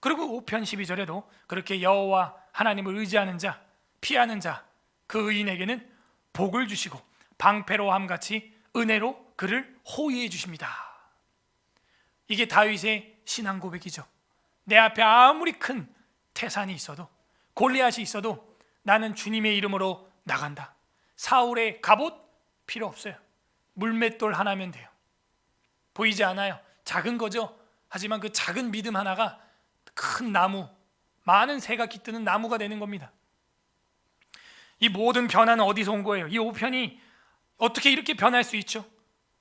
S1: 그리고 5편 12절에도 그렇게 여호와 하나님을 의지하는 자, 피하는 자, 그 의인에게는 복을 주시고 방패로함같이 은혜로 그를 호위해 주십니다. 이게 다윗의 신앙 고백이죠. 내 앞에 아무리 큰 태산이 있어도, 골리앗이 있어도 나는 주님의 이름으로 나간다. 사울의 갑옷 필요 없어요. 물맷돌 하나면 돼요. 보이지 않아요. 작은 거죠. 하지만 그 작은 믿음 하나가 큰 나무, 많은 새가 깃드는 나무가 되는 겁니다. 이 모든 변화는 어디서 온 거예요? 이 5편이 어떻게 이렇게 변할 수 있죠?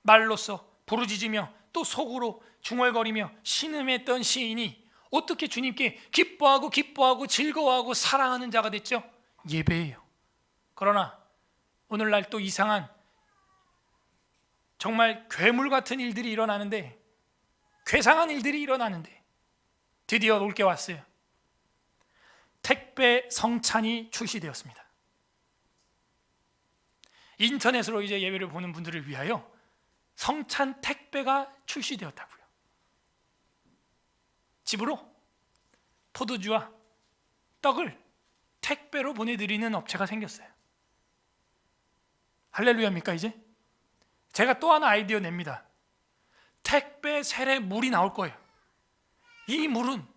S1: 말로써 부르짖으며 또 속으로 중얼거리며 신음했던 시인이 어떻게 주님께 기뻐하고 즐거워하고 사랑하는 자가 됐죠? 예배예요. 그러나 오늘날 또 이상한 정말 괴물 같은 일들이 일어나는데, 괴상한 일들이 일어나는데 드디어 올 게 왔어요. 택배 성찬이 출시되었습니다. 인터넷으로 이제 예배를 보는 분들을 위하여 성찬 택배가 출시되었다고요. 집으로 포도주와 떡을 택배로 보내드리는 업체가 생겼어요. 할렐루야입니까? 이제 제가 또 하나 아이디어 냅니다. 택배 세례 물이 나올 거예요. 이 물은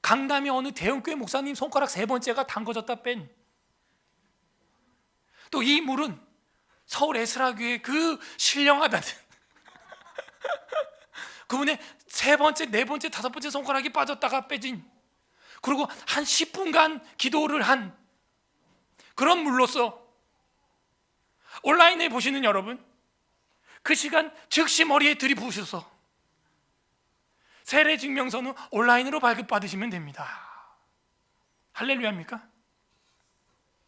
S1: 강남의 어느 대형교회 목사님 손가락 3번째가 담궈졌다 뺀, 또 이 물은 서울 에스라교회 그 신령하다는 그분의 3번째, 4번째, 5번째 손가락이 빠졌다가 빼진, 그리고 한 10분간 기도를 한 그런 물로서 온라인에 보시는 여러분, 그 시간 즉시 머리에 들이부으셔서 세례 증명서는 온라인으로 발급받으시면 됩니다. 할렐루야입니까?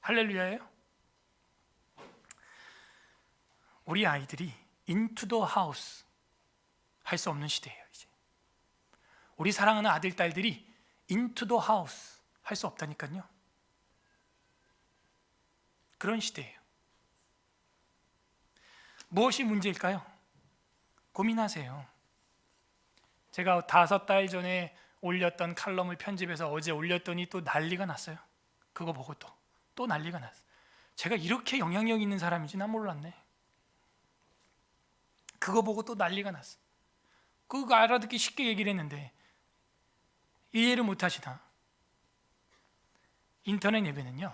S1: 할렐루야예요? 우리 아이들이 into the house 할 수 없는 시대예요. 이제 우리 사랑하는 아들, 딸들이 into the house 할 수 없다니까요. 그런 시대예요. 무엇이 문제일까요? 고민하세요. 제가 5달 전에 올렸던 칼럼을 편집해서 어제 올렸더니 또 난리가 났어요. 그거 보고 또 난리가 났어요. 제가 이렇게 영향력 있는 사람인지 난 몰랐네. 그거 보고 또 난리가 났어. 그거 알아듣기 쉽게 얘기를 했는데 이해를 못 하시나? 인터넷 예배는요,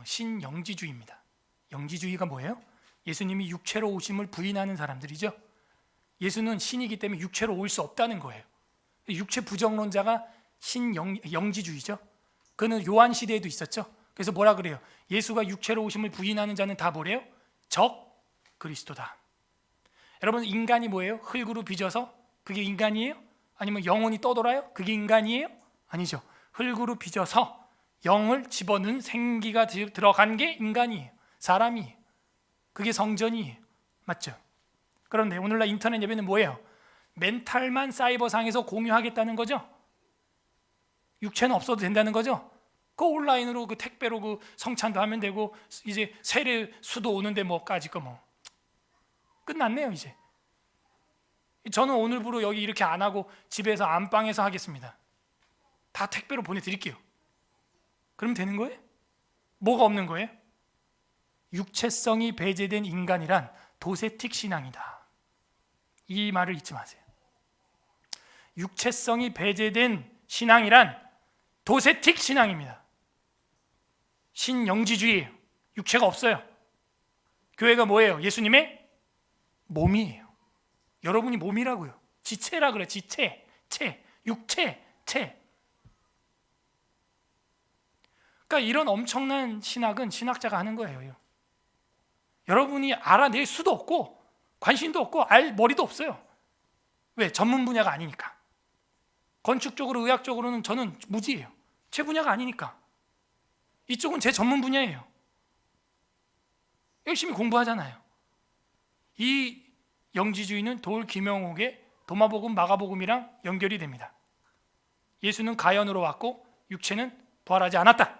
S1: 신영지주의입니다. 영지주의가 뭐예요? 예수님이 육체로 오심을 부인하는 사람들이죠. 예수는 신이기 때문에 육체로 올 수 없다는 거예요. 육체 부정론자가 영지주의죠. 그는 요한 시대에도 있었죠. 그래서 뭐라 그래요? 예수가 육체로 오심을 부인하는 자는 다 뭐래요? 적 그리스도다. 여러분, 인간이 뭐예요? 흙으로 빚어서 그게 인간이에요? 아니면 영혼이 떠돌아요? 그게 인간이에요? 아니죠. 흙으로 빚어서 영을 집어넣은 생기가 들어간 게 인간이에요. 사람이에요. 그게 성전이에요. 맞죠? 그런데 오늘날 인터넷 예배는 뭐예요? 멘탈만 사이버상에서 공유하겠다는 거죠. 육체는 없어도 된다는 거죠. 그 온라인으로 그 택배로 그 성찬도 하면 되고, 이제 세례 수도 오는데 뭐까지 거 뭐 끝났네요. 이제 저는 오늘부로 여기 이렇게 안 하고 집에서 안방에서 하겠습니다. 다 택배로 보내드릴게요. 그럼 되는 거예요? 뭐가 없는 거예요? 육체성이 배제된 인간이란 도세틱 신앙이다. 이 말을 잊지 마세요. 육체성이 배제된 신앙이란 도세틱 신앙입니다. 신영지주의예요. 육체가 없어요. 교회가 뭐예요? 예수님의 몸이에요. 여러분이 몸이라고요. 지체라 그래. 지체, 육체. 그러니까 이런 엄청난 신학은 신학자가 하는 거예요. 여러분이 알아낼 수도 없고 관심도 없고 알 머리도 없어요. 왜? 전문 분야가 아니니까. 건축적으로, 의학적으로는 저는 무지예요. 제 분야가 아니니까. 이쪽은 제 전문 분야예요. 열심히 공부하잖아요. 이 영지주의는 돌 김영옥의 도마복음, 마가복음이랑 연결이 됩니다. 예수는 가연으로 왔고 육체는 부활하지 않았다.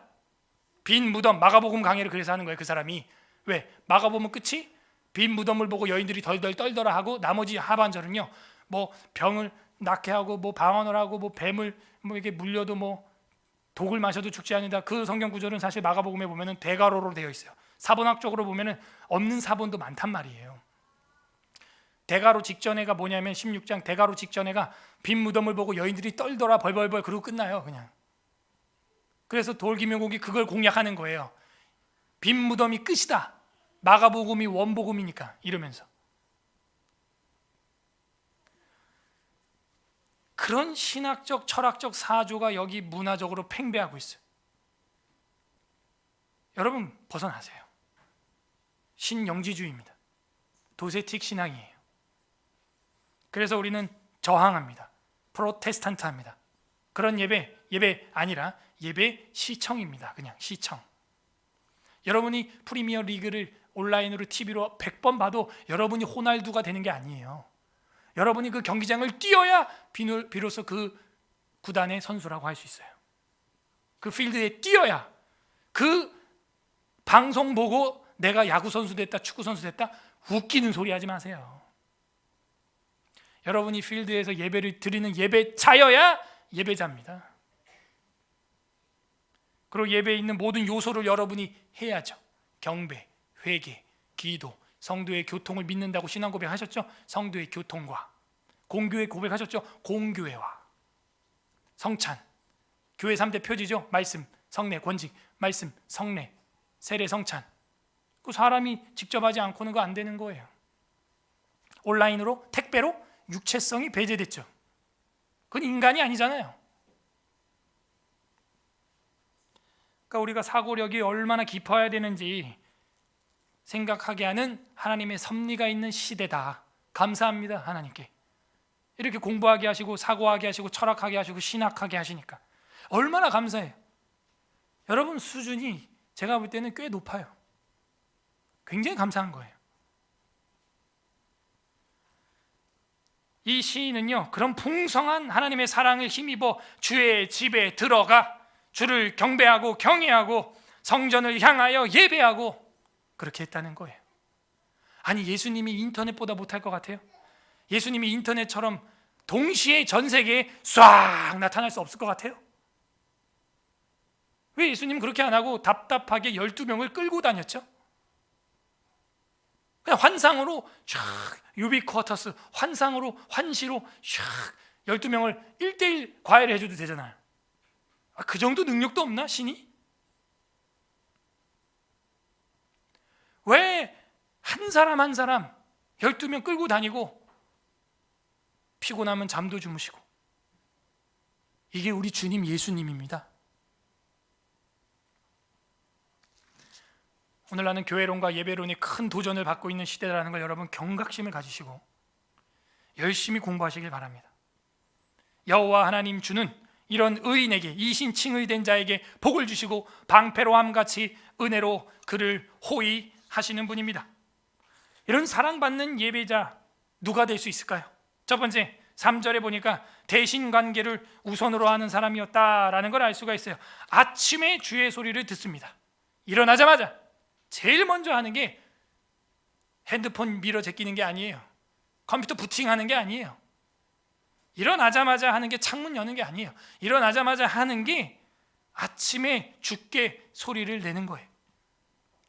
S1: 빈 무덤, 마가복음 강해를 그래서 하는 거예요. 그 사람이. 왜? 마가복음 끝이 빈 무덤을 보고 여인들이 덜덜 떨더라 하고, 나머지 하반절은요, 뭐 병을 낫게 하고, 뭐 방언을 하고, 뭐 뱀을 뭐 이게 물려도 뭐 독을 마셔도 죽지 않는다. 그 성경 구절은 사실 마가복음에 보면은 대가로로 되어 있어요. 사본학적으로 보면은 없는 사본도 많단 말이에요. 대가로 직전에가 뭐냐면 16장 대가로 직전에가 빈 무덤을 보고 여인들이 떨더라 벌벌벌 그러고 끝나요. 그냥. 그래서 돌기명곡이 그걸 공략하는 거예요. 빈 무덤이 끝이다. 마가복음이 원복음이니까 이러면서. 그런 신학적 철학적 사조가 여기 문화적으로 팽배하고 있어요. 여러분 벗어나세요. 신영지주의입니다. 도세틱 신앙이에요. 그래서 우리는 저항합니다. 프로테스탄트합니다. 그런 예배 아니라 예배 시청입니다. 그냥 시청. 여러분이 프리미어 리그를 온라인으로 TV로 100번 봐도 여러분이 호날두가 되는 게 아니에요. 여러분이 그 경기장을 뛰어야 비로소 그 구단의 선수라고 할 수 있어요. 그 필드에 뛰어야. 그 방송 보고 내가 야구 선수 됐다, 축구 선수 됐다 웃기는 소리 하지 마세요. 여러분이 필드에서 예배를 드리는 예배자여야 예배자입니다. 그리고 예배에 있는 모든 요소를 여러분이 해야죠. 경배, 회개, 기도, 성도의 교통을 믿는다고 신앙 고백하셨죠? 성도의 교통과 공교회 고백하셨죠? 공교회와 성찬, 교회 3대 표지죠? 말씀, 성례, 권직, 말씀, 성례, 세례, 성찬. 그 사람이 직접 하지 않고는 그거 안 되는 거예요. 온라인으로, 택배로 육체성이 배제됐죠. 그건 인간이 아니잖아요. 그러니까 우리가 사고력이 얼마나 깊어야 되는지 생각하게 하는 하나님의 섭리가 있는 시대다. 감사합니다, 하나님께. 이렇게 공부하게 하시고 사고하게 하시고 철학하게 하시고 신학하게 하시니까 얼마나 감사해요. 여러분 수준이 제가 볼 때는 꽤 높아요. 굉장히 감사한 거예요. 이 시인은요, 그런 풍성한 하나님의 사랑을 힘입어 주의 집에 들어가 주를 경배하고 경외하고 성전을 향하여 예배하고 그렇게 했다는 거예요. 아니, 예수님이 인터넷보다 못할 것 같아요? 예수님이 인터넷처럼 동시에 전 세계에 싹 나타날 수 없을 것 같아요? 왜 예수님 그렇게 안 하고 답답하게 12명을 끌고 다녔죠? 그냥 환상으로 쫙 유비쿼터스, 환상으로 환시로 쫙 12명을 1대1 과외를 해줘도 되잖아요. 그 정도 능력도 없나, 신이? 왜 한 사람 한 사람 12명 끌고 다니고 피곤하면 잠도 주무시고. 이게 우리 주님 예수님입니다. 오늘날은 교회론과 예배론이 큰 도전을 받고 있는 시대라는 걸 여러분 경각심을 가지시고 열심히 공부하시길 바랍니다. 여호와 하나님 주는 이런 의인에게, 이신칭의 된 자에게 복을 주시고 방패로함같이 은혜로 그를 호위 하시는 분입니다. 이런 사랑받는 예배자 누가 될 수 있을까요? 첫 번째, 3절에 보니까 대신관계를 우선으로 하는 사람이었다라는 걸 알 수가 있어요. 아침에 주의 소리를 듣습니다. 일어나자마자 제일 먼저 하는 게 핸드폰 밀어 제끼는 게 아니에요. 컴퓨터 부팅하는 게 아니에요. 일어나자마자 하는 게 창문 여는 게 아니에요. 일어나자마자 하는 게 아침에 주께 소리를 내는 거예요.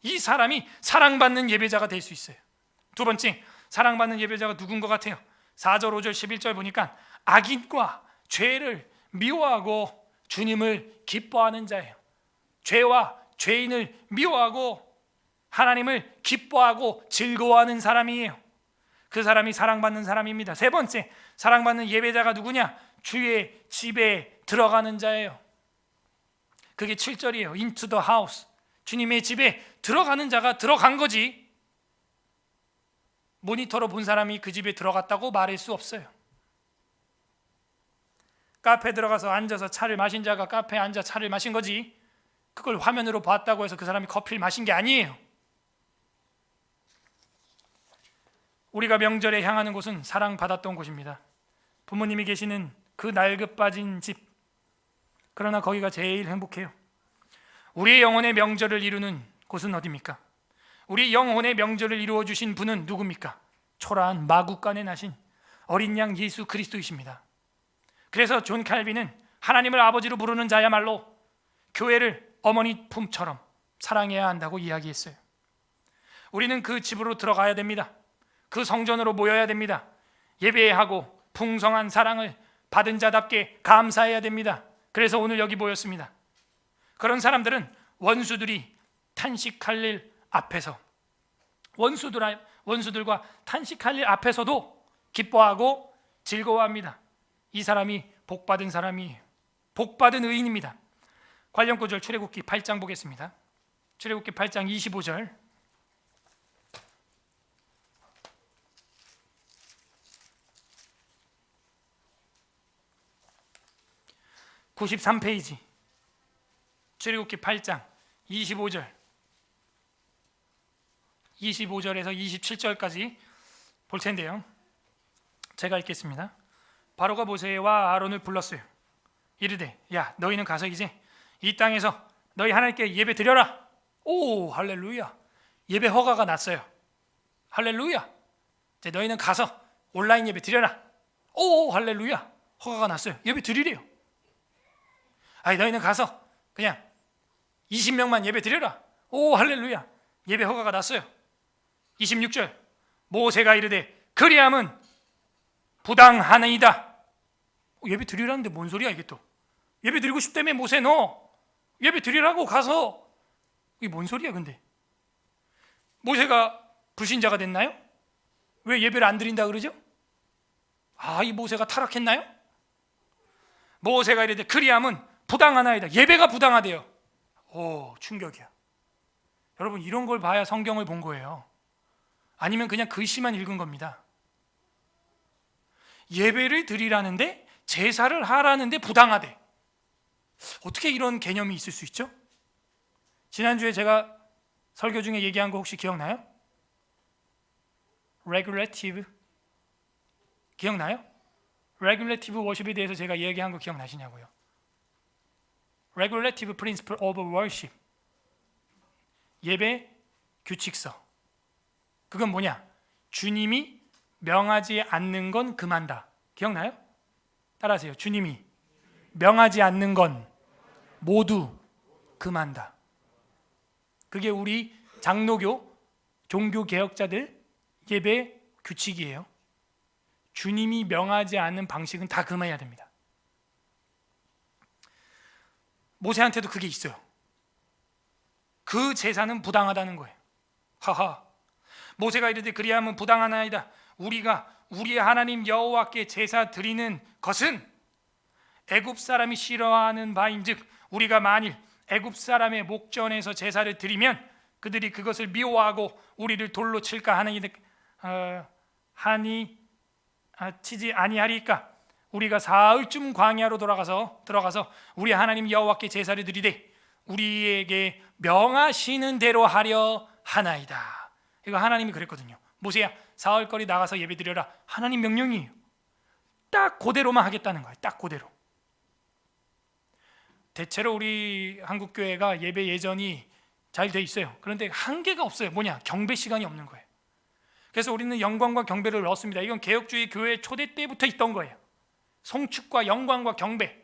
S1: 이 사람이 사랑받는 예배자가 될 수 있어요. 두 번째, 사랑받는 예배자가 누군 것 같아요? 4절, 5절, 11절 보니까 악인과 죄를 미워하고 주님을 기뻐하는 자예요. 죄와 죄인을 미워하고 하나님을 기뻐하고 즐거워하는 사람이에요. 그 사람이 사랑받는 사람입니다. 세 번째, 사랑받는 예배자가 누구냐? 주의 집에 들어가는 자예요. 그게 7절이에요. Into the house. 주님의 집에 들어가는 자가 들어간 거지, 모니터로 본 사람이 그 집에 들어갔다고 말할 수 없어요. 카페 들어가서 앉아서 차를 마신 자가 카페에 앉아 차를 마신 거지, 그걸 화면으로 봤다고 해서 그 사람이 커피를 마신 게 아니에요. 우리가 명절에 향하는 곳은 사랑받았던 곳입니다. 부모님이 계시는 그 낡은 빠진 집, 그러나 거기가 제일 행복해요. 우리의 영혼의 명절을 이루는 곳은 어디입니까? 우리 영혼의 명절을 이루어 주신 분은 누굽니까? 초라한 마구간에 나신 어린 양 예수 그리스도이십니다. 그래서 존 칼빈은 하나님을 아버지로 부르는 자야말로 교회를 어머니 품처럼 사랑해야 한다고 이야기했어요. 우리는 그 집으로 들어가야 됩니다. 그 성전으로 모여야 됩니다. 예배하고 풍성한 사랑을 받은 자답게 감사해야 됩니다. 그래서 오늘 여기 모였습니다. 그런 사람들은 원수들이 탄식할 일 앞에서, 원수들과 탄식할 일 앞에서도 기뻐하고 즐거워합니다. 이 사람이 복받은 사람이에요. 복받은 의인입니다. 관련 구절 출애굽기 8장 보겠습니다. 출애굽기 8장 25절. (93페이지) 출애굽기 8장 25절, 25절에서 27절까지 볼 텐데요. 제가 읽겠습니다. 바로가 모세와 아론을 불렀어요. 이르되, 야, 너희는 가서 이제 이 땅에서 너희 하나님께 예배 드려라. 오, 할렐루야. 예배 허가가 났어요. 할렐루야. 이제 너희는 가서 온라인 예배 드려라. 오, 할렐루야. 허가가 났어요. 예배 드리래요. 아니 너희는 가서 그냥 20명만 예배 드려라. 오 할렐루야. 예배 허가가 났어요. 26절 모세가 이르되 그리함은 부당하니이다. 예배 드리라는데 뭔 소리야 이게 또. 예배 드리고 싶다며 모세 너 예배 드리라고 가서. 이게 뭔 소리야 근데. 모세가 불신자가 됐나요? 왜 예배를 안 드린다 그러죠? 이 모세가 타락했나요? 모세가 이르되 그리함은 부당하나이다. 예배가 부당하대요. 오 충격이야. 여러분 이런 걸 봐야 성경을 본 거예요. 아니면 그냥 글씨만 읽은 겁니다. 예배를 드리라는데 제사를 하라는데 부당하대. 어떻게 이런 개념이 있을 수 있죠? 지난주에 제가 설교 중에 얘기한 거 혹시 기억나요? Regulative 기억나요? Regulative worship에 대해서 제가 얘기한 거 기억나시냐고요? Regulative principle of worship 예배 규칙서. 그건 뭐냐? 주님이 명하지 않는 건 금한다. 기억나요? 따라하세요. 주님이 명하지 않는 건 모두 금한다. 그게 우리 장로교 종교개혁자들 예배 규칙이에요. 주님이 명하지 않는 방식은 다 금해야 됩니다. 모세한테도 그게 있어요. 그 제사는 부당하다는 거예요. 하하. 모세가 이르되 그리하면 부당하나이다. 우리가 우리의 하나님 여호와께 제사 드리는 것은 애굽 사람이 싫어하는 바인즉 우리가 만일 애굽 사람의 목전에서 제사를 드리면 그들이 그것을 미워하고 우리를 돌로 칠까 치지 아니하리까. 우리가 사흘쯤 광야로 들어가서 우리 하나님 여호와께 제사를 드리되 우리에게 명하시는 대로 하려 하나이다. 이거 하나님이 그랬거든요. 모세야 사흘거리 나가서 예배 드려라. 하나님 명령이에요. 딱 그대로만 하겠다는 거예요. 딱 그대로. 대체로 우리 한국교회가 예배 예전이 잘 돼 있어요. 그런데 한계가 없어요. 뭐냐? 경배 시간이 없는 거예요. 그래서 우리는 영광과 경배를 넣었습니다. 이건 개혁주의 교회 초대 때부터 있던 거예요. 송축과 영광과 경배.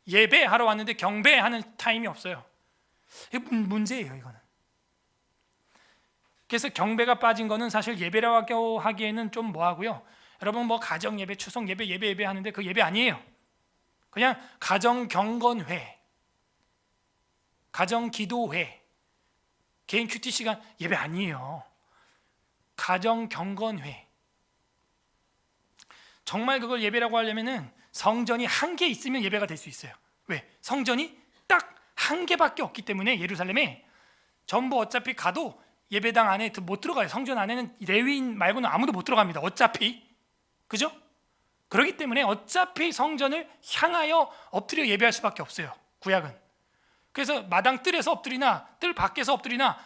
S1: 예배하러 왔는데 경배하는 타임이 없어요. 이게 문제예요 이거는. 그래서 경배가 빠진 거는 사실 예배라고 하기에는 좀 뭐하고요. 여러분 뭐 가정 예배, 추석 예배, 예배 하는데 그 예배 아니에요. 그냥 가정 경건회, 가정 기도회, 개인 큐티 시간 예배 아니에요. 가정 경건회. 정말 그걸 예배라고 하려면은 성전이 한 개 있으면 예배가 될 수 있어요. 왜? 성전이 딱 한 개밖에 없기 때문에 예루살렘에 전부 어차피 가도 예배당 안에 못 들어가요. 성전 안에는 레위인 말고는 아무도 못 들어갑니다. 어차피. 그죠? 그렇기 때문에 어차피 성전을 향하여 엎드려 예배할 수밖에 없어요. 구약은. 그래서 마당 뜰에서 엎드리나 뜰 밖에서 엎드리나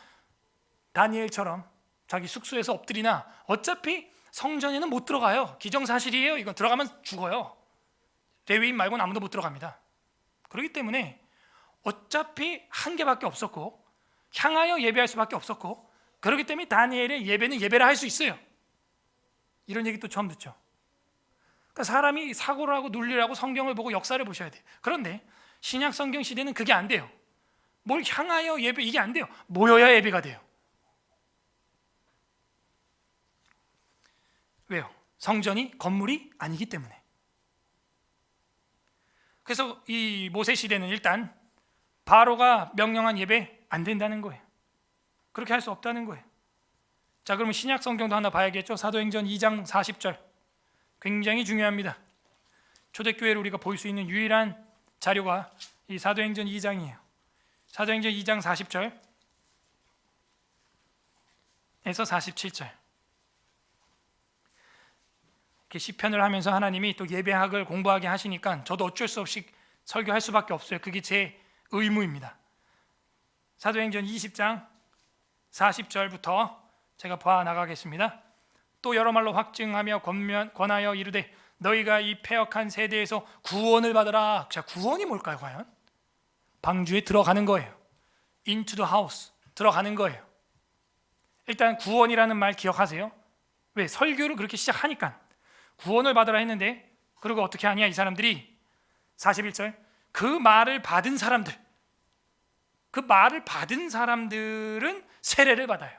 S1: 다니엘처럼 자기 숙소에서 엎드리나 어차피 성전에는 못 들어가요. 기정사실이에요. 이건 들어가면 죽어요. 레위인 말고는 아무도 못 들어갑니다. 그렇기 때문에 어차피 한 개밖에 없었고 향하여 예배할 수밖에 없었고 그렇기 때문에 다니엘의 예배는 예배를 할 수 있어요. 이런 얘기 또 처음 듣죠. 그러니까 사람이 사고를 하고 논리를 하고 성경을 보고 역사를 보셔야 돼요. 그런데 신약 성경 시대는 그게 안 돼요. 뭘 향하여 예배 이게 안 돼요. 모여야 예배가 돼요. 왜요? 성전이 건물이 아니기 때문에. 그래서 이 모세 시대는 일단 바로가 명령한 예배 안 된다는 거예요. 그렇게 할 수 없다는 거예요. 자, 그러면 신약 성경도 하나 봐야겠죠. 사도행전 2장 40절 굉장히 중요합니다. 초대교회를 우리가 볼 수 있는 유일한 자료가 이 사도행전 2장이에요. 사도행전 2장 40절에서 47절. 이렇게 시편을 하면서 하나님이 또 예배학을 공부하게 하시니까 저도 어쩔 수 없이 설교할 수밖에 없어요. 그게 제 의무입니다. 사도행전 20장 40절부터 제가 봐 나가겠습니다. 또 여러 말로 확증하며 권하여 이르되 너희가 이 패역한 세대에서 구원을 받으라. 자, 구원이 뭘까요 과연? 방주에 들어가는 거예요. Into the house 들어가는 거예요. 일단 구원이라는 말 기억하세요. 왜? 설교를 그렇게 시작하니까 구원을 받으라 했는데 그리고 어떻게 하냐 이 사람들이 41절 그 말을 받은 사람들은 세례를 받아요.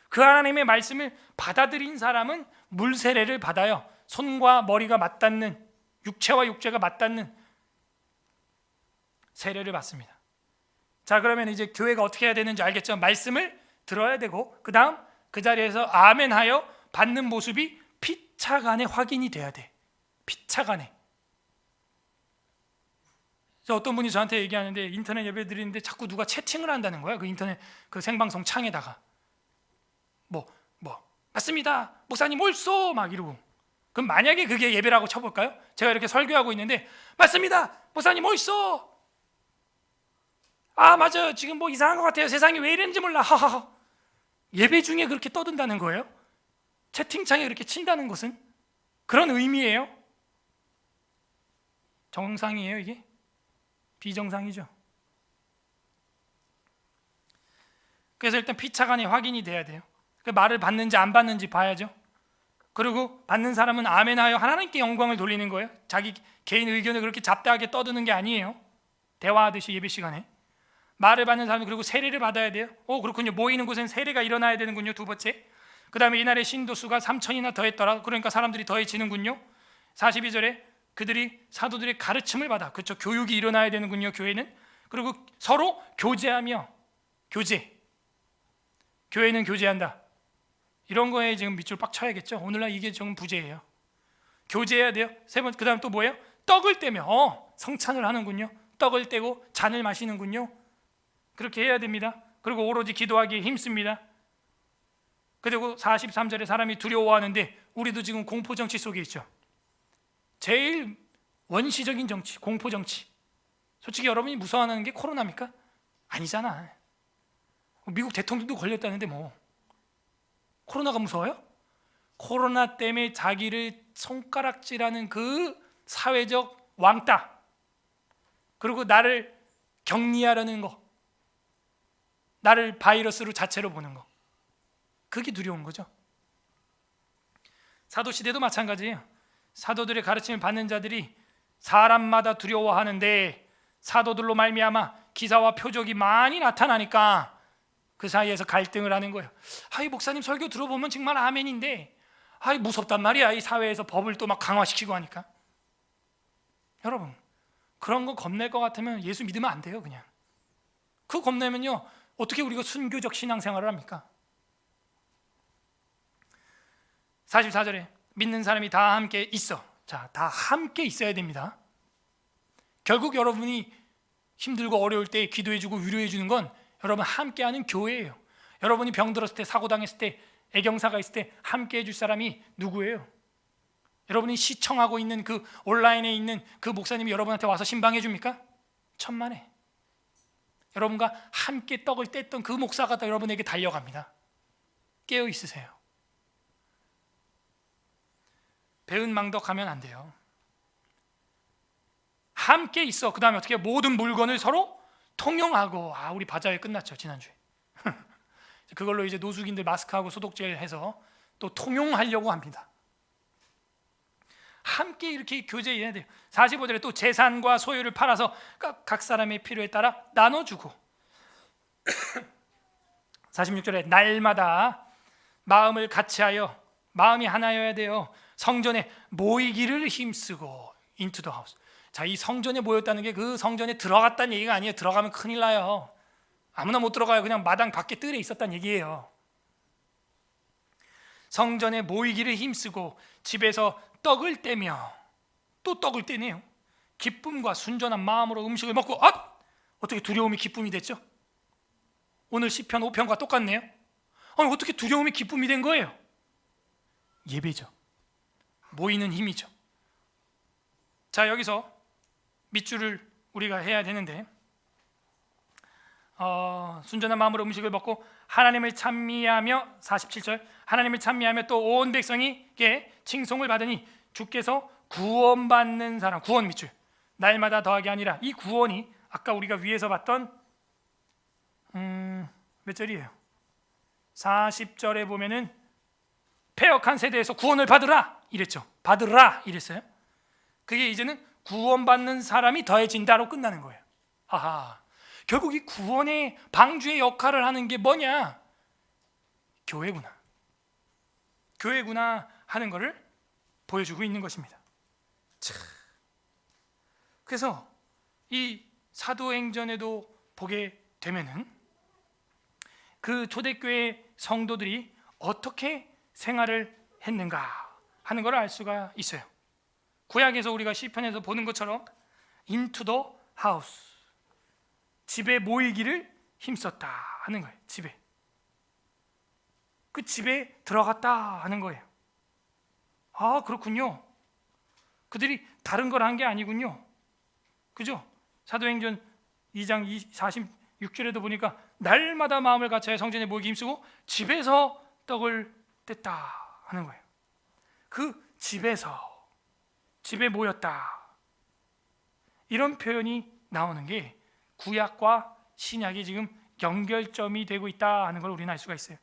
S1: 그 하나님의 말씀을 받아들인 사람은 물 세례를 받아요. 손과 머리가 맞닿는, 육체와 육체가 맞닿는 세례를 받습니다. 자, 그러면 이제 교회가 어떻게 해야 되는지 알겠죠? 말씀을 들어야 되고, 그 다음 그 자리에서 아멘하여 받는 모습이 피차간에 확인이 돼야 돼. 피차간에. 어떤 분이 저한테 얘기하는데, 인터넷 예배 드리는데 자꾸 누가 채팅을 한다는 거야. 그 인터넷 그 생방송 창에다가 맞습니다, 목사님 옳소 막 이러고. 그럼 만약에 그게 예배라고 쳐볼까요? 제가 이렇게 설교하고 있는데 맞습니다, 목사님 옳소, 아 맞아요, 지금 뭐 이상한 것 같아요, 세상이 왜 이랬는지 몰라, 하하하. 예배 중에 그렇게 떠든다는 거예요? 채팅창에 그렇게 친다는 것은 그런 의미예요? 정상이에요 이게? 비정상이죠. 그래서 일단 피차간에 확인이 돼야 돼요. 그 말을 받는지 안 받는지 봐야죠. 그리고 받는 사람은 아멘하여 하나님께 영광을 돌리는 거예요. 자기 개인 의견을 그렇게 잡다하게 떠드는 게 아니에요. 대화하듯이 예배 시간에. 말을 받는 사람은 그리고 세례를 받아야 돼요. 그렇군요. 모이는 곳엔 세례가 일어나야 되는군요. 두 번째. 그 다음에 이날의 신도수가 3,000이나 더했더라. 그러니까 사람들이 더해지는군요. 42절에 그들이 사도들의 가르침을 받아. 그렇죠. 교육이 일어나야 되는군요. 교회는. 그리고 서로 교제하며, 교회는 교제한다. 이런 거에 지금 밑줄 빡 쳐야겠죠. 오늘날 이게 좀 부재예요. 교제해야 돼요. 세 번째, 그 다음 또 뭐예요? 떡을 떼며 성찬을 하는군요. 떡을 떼고 잔을 마시는군요. 그렇게 해야 됩니다. 그리고 오로지 기도하기에 힘씁니다. 그리고 43절에 사람이 두려워하는데, 우리도 지금 공포정치 속에 있죠. 제일 원시적인 정치, 공포정치. 솔직히 여러분이 무서워하는 게 코로나입니까? 아니잖아. 미국 대통령도 걸렸다는데 뭐 코로나가 무서워요? 코로나 때문에 자기를 손가락질하는 그 사회적 왕따, 그리고 나를 격리하려는 거, 나를 바이러스로 자체로 보는 거, 그게 두려운 거죠. 사도시대도 마찬가지예요. 사도들의 가르침을 받는 자들이 사람마다 두려워하는데, 사도들로 말미암아 기사와 표적이 많이 나타나니까 그 사이에서 갈등을 하는 거예요. 이 목사님 설교 들어보면 정말 아멘인데 무섭단 말이야. 이 사회에서 법을 또 막 강화시키고 하니까. 여러분, 그런 거 겁낼 것 같으면 예수 믿으면 안 돼요. 그냥 그거 겁내면요, 어떻게 우리가 순교적 신앙생활을 합니까? 44절에 믿는 사람이 다 함께 있어. 자, 다 함께 있어야 됩니다. 결국 여러분이 힘들고 어려울 때 기도해주고 위로해주는 건 여러분 함께하는 교회예요. 여러분이 병들었을 때, 사고당했을 때, 애경사가 있을 때 함께 해줄 사람이 누구예요? 여러분이 시청하고 있는 그 온라인에 있는 그 목사님이 여러분한테 와서 신방해 줍니까? 천만에. 여러분과 함께 떡을 뗐던 그 목사가 더 여러분에게 달려갑니다. 깨어 있으세요. 배은망덕하면 안 돼요. 함께 있어. 그 다음에 어떻게 모든 물건을 서로 통용하고. 우리 바자회 끝났죠, 지난주에. 그걸로 이제 노숙인들 마스크하고 소독제 해서 또 통용하려고 합니다. 함께 이렇게 교제해야 돼요. 45절에 또 재산과 소유를 팔아서 각 사람의 필요에 따라 나눠주고. 46절에 날마다 마음을 같이하여, 마음이 하나여야 돼요. 성전에 모이기를 힘쓰고. into the house. 자, 이 성전에 모였다는 게 그 성전에 들어갔다는 얘기가 아니에요. 들어가면 큰일 나요. 아무나 못 들어가요. 그냥 마당 밖에 뜰에 있었다는 얘기예요. 성전에 모이기를 힘쓰고 집에서 떡을 떼며, 또 떡을 떼네요. 기쁨과 순전한 마음으로 음식을 먹고. 어떻게 두려움이 기쁨이 됐죠? 오늘 시편 5편과 똑같네요. 어떻게 두려움이 기쁨이 된 거예요? 예배죠. 모이는 힘이죠. 자, 여기서 밑줄을 우리가 해야 되는데, 순전한 마음으로 음식을 먹고 하나님을 찬미하며, 47절, 하나님을 찬미하며 또 온 백성에게 칭송을 받으니 주께서 구원받는 사람, 구원 밑줄, 날마다 더하게 아니라. 이 구원이 아까 우리가 위에서 봤던 몇 절이에요? 40절에 보면은 패역한 세대에서 구원을 받으라 이랬죠. 받으라 이랬어요. 그게 이제는 구원받는 사람이 더해진다로 끝나는 거예요. 아하, 결국 이 구원의 방주의 역할을 하는 게 뭐냐? 교회구나 하는 것을 보여주고 있는 것입니다. 그래서 이 사도행전에도 보게 되면은 그 초대교회 성도들이 어떻게 생활을 했는가 하는 걸 알 수가 있어요. 구약에서 우리가 시편에서 보는 것처럼 into the house, 집에 모이기를 힘썼다 하는 거예요. 그 집에 들어갔다 하는 거예요. 아, 그렇군요. 그들이 다른 걸 한 게 아니군요. 그죠? 사도행전 2장 46절에도 보니까 날마다 마음을 같이 성전에 모이기 힘쓰고 집에서 떡을 뗐다 하는 거예요. 그 집에 모였다, 이런 표현이 나오는 게 구약과 신약이 지금 연결점이 되고 있다 하는 걸 우리는 알 수가 있어요.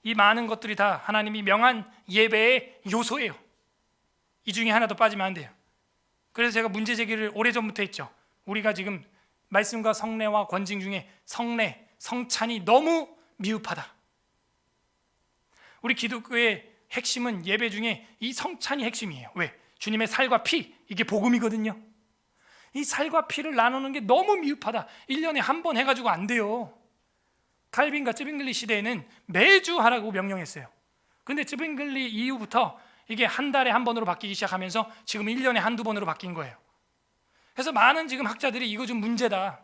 S1: 이 많은 것들이 다 하나님이 명한 예배의 요소예요. 이 중에 하나도 빠지면 안 돼요. 그래서 제가 문제 제기를 오래전부터 했죠. 우리가 지금 말씀과 성례와 권징 중에 성례, 성찬이 너무 미흡하다. 우리 기독교의 핵심은 예배 중에 이 성찬이 핵심이에요. 왜? 주님의 살과 피, 이게 복음이거든요. 이 살과 피를 나누는 게 너무 미흡하다. 1년에 한 번 해가지고 안 돼요. 칼빈과 쯔빙글리 시대에는 매주 하라고 명령했어요. 근데 쯔빙글리 이후부터 이게 한 달에 한 번으로 바뀌기 시작하면서 지금 1년에 한두 번으로 바뀐 거예요. 그래서 많은 지금 학자들이 이거 좀 문제다,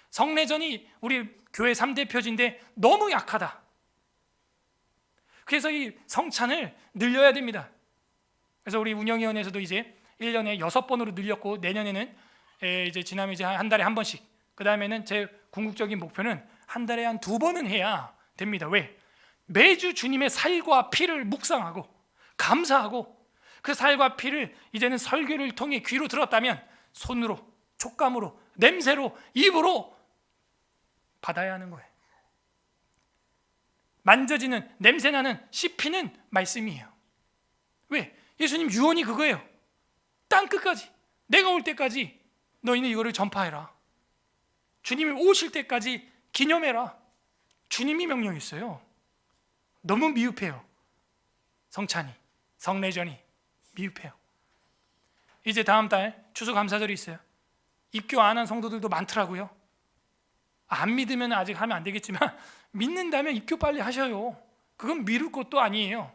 S1: 성례전이 우리 교회 3대 표지인데 너무 약하다, 그래서 이 성찬을 늘려야 됩니다. 그래서 우리 운영위원회에서도 이제 1년에 6번으로 늘렸고, 내년에는 이제 지나면 이제 한 달에 한 번씩, 그 다음에는 제 궁극적인 목표는 한 달에 한 2번은 해야 됩니다. 왜? 매주 주님의 살과 피를 묵상하고 감사하고, 그 살과 피를 이제는 설교를 통해 귀로 들었다면 손으로, 촉감으로, 냄새로, 입으로 받아야 하는 거예요. 만져지는, 냄새나는, 씹히는 말씀이에요. 왜? 예수님 유언이 그거예요. 땅 끝까지, 내가 올 때까지 너희는 이거를 전파해라. 주님이 오실 때까지 기념해라. 주님이 명령했어요. 너무 미흡해요. 성찬이, 성례전이 미흡해요. 이제 다음 달 추수감사절이 있어요. 입교 안 한 성도들도 많더라고요. 안 믿으면 아직 하면 안 되겠지만 믿는다면 입교 빨리 하셔요. 그건 미룰 것도 아니에요.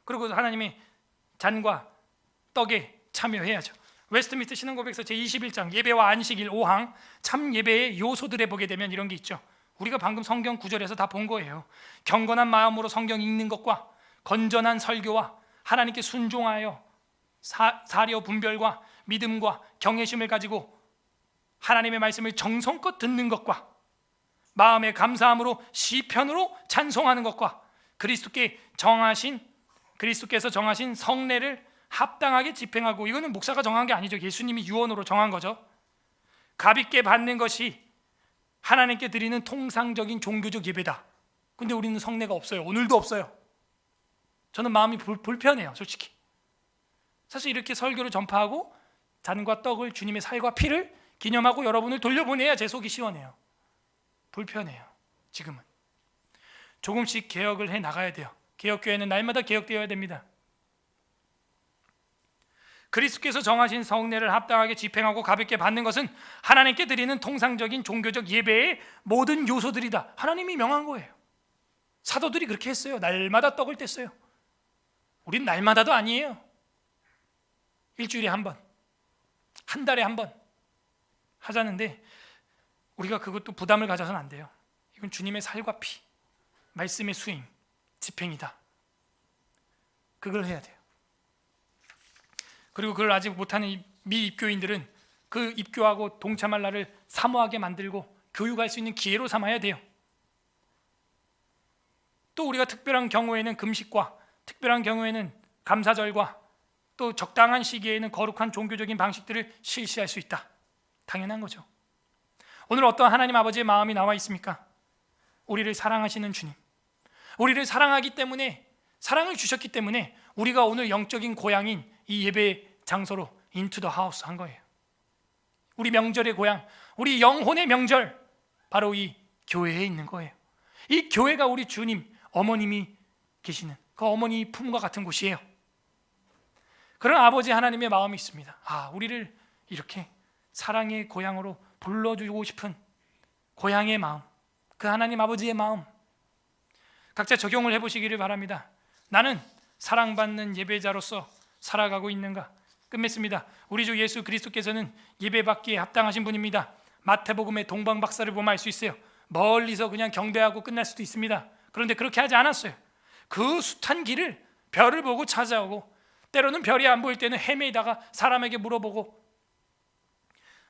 S1: 그리고 하나님의 잔과 떡에 참여해야죠. 웨스트민스터 신앙고백서 제21장 예배와 안식일 5항 참 예배의 요소들에 보게 되면 이런 게 있죠. 우리가 방금 성경 구절에서 다 본 거예요. 경건한 마음으로 성경 읽는 것과 건전한 설교와 하나님께 순종하여 사려 분별과 믿음과 경외심을 가지고 하나님의 말씀을 정성껏 듣는 것과 마음의 감사함으로 시편으로 찬송하는 것과 그리스도께서 정하신 성례를 합당하게 집행하고, 이거는 목사가 정한 게 아니죠. 예수님이 유언으로 정한 거죠. 가볍게 받는 것이 하나님께 드리는 통상적인 종교적 예배다. 근데 우리는 성례가 없어요. 오늘도 없어요. 저는 마음이 불편해요, 솔직히. 사실 이렇게 설교를 전파하고 잔과 떡을, 주님의 살과 피를 기념하고 여러분을 돌려보내야 제 속이 시원해요. 불편해요. 지금은 조금씩 개혁을 해 나가야 돼요. 개혁교회는 날마다 개혁되어야 됩니다. 그리스도께서 정하신 성례를 합당하게 집행하고 가볍게 받는 것은 하나님께 드리는 통상적인 종교적 예배의 모든 요소들이다. 하나님이 명한 거예요. 사도들이 그렇게 했어요. 날마다 떡을 뗐어요. 우린 날마다도 아니에요. 일주일에 한 번, 한 달에 한 번 하자는데 우리가 그것도 부담을 가져서는 안 돼요. 이건 주님의 살과 피, 말씀의 수임, 집행이다. 그걸 해야 돼요. 그리고 그걸 아직 못하는 미입교인들은 그 입교하고 동참할 날을 사모하게 만들고 교육할 수 있는 기회로 삼아야 돼요. 또 우리가 특별한 경우에는 금식과, 특별한 경우에는 감사절과, 또 적당한 시기에는 거룩한 종교적인 방식들을 실시할 수 있다. 당연한 거죠. 오늘 어떤 하나님 아버지의 마음이 나와 있습니까? 우리를 사랑하시는 주님, 우리를 사랑하기 때문에 사랑을 주셨기 때문에 우리가 오늘 영적인 고향인 이 예배 장소로 into the house 한 거예요. 우리 명절의 고향, 우리 영혼의 명절, 바로 이 교회에 있는 거예요. 이 교회가 우리 주님, 어머님이 계시는 그 어머니 품과 같은 곳이에요. 그런 아버지 하나님의 마음이 있습니다. 우리를 이렇게 사랑의 고향으로 불러주고 싶은 고향의 마음, 그 하나님 아버지의 마음, 각자 적용을 해보시기를 바랍니다. 나는 사랑받는 예배자로서 살아가고 있는가? 끝맺습니다. 우리 주 예수 그리스도께서는 예배받기에 합당하신 분입니다. 마태복음의 동방박사를 보면 알 수 있어요. 멀리서 그냥 경배하고 끝날 수도 있습니다. 그런데 그렇게 하지 않았어요. 그 숱한 길을 별을 보고 찾아오고, 때로는 별이 안 보일 때는 헤매다가 사람에게 물어보고,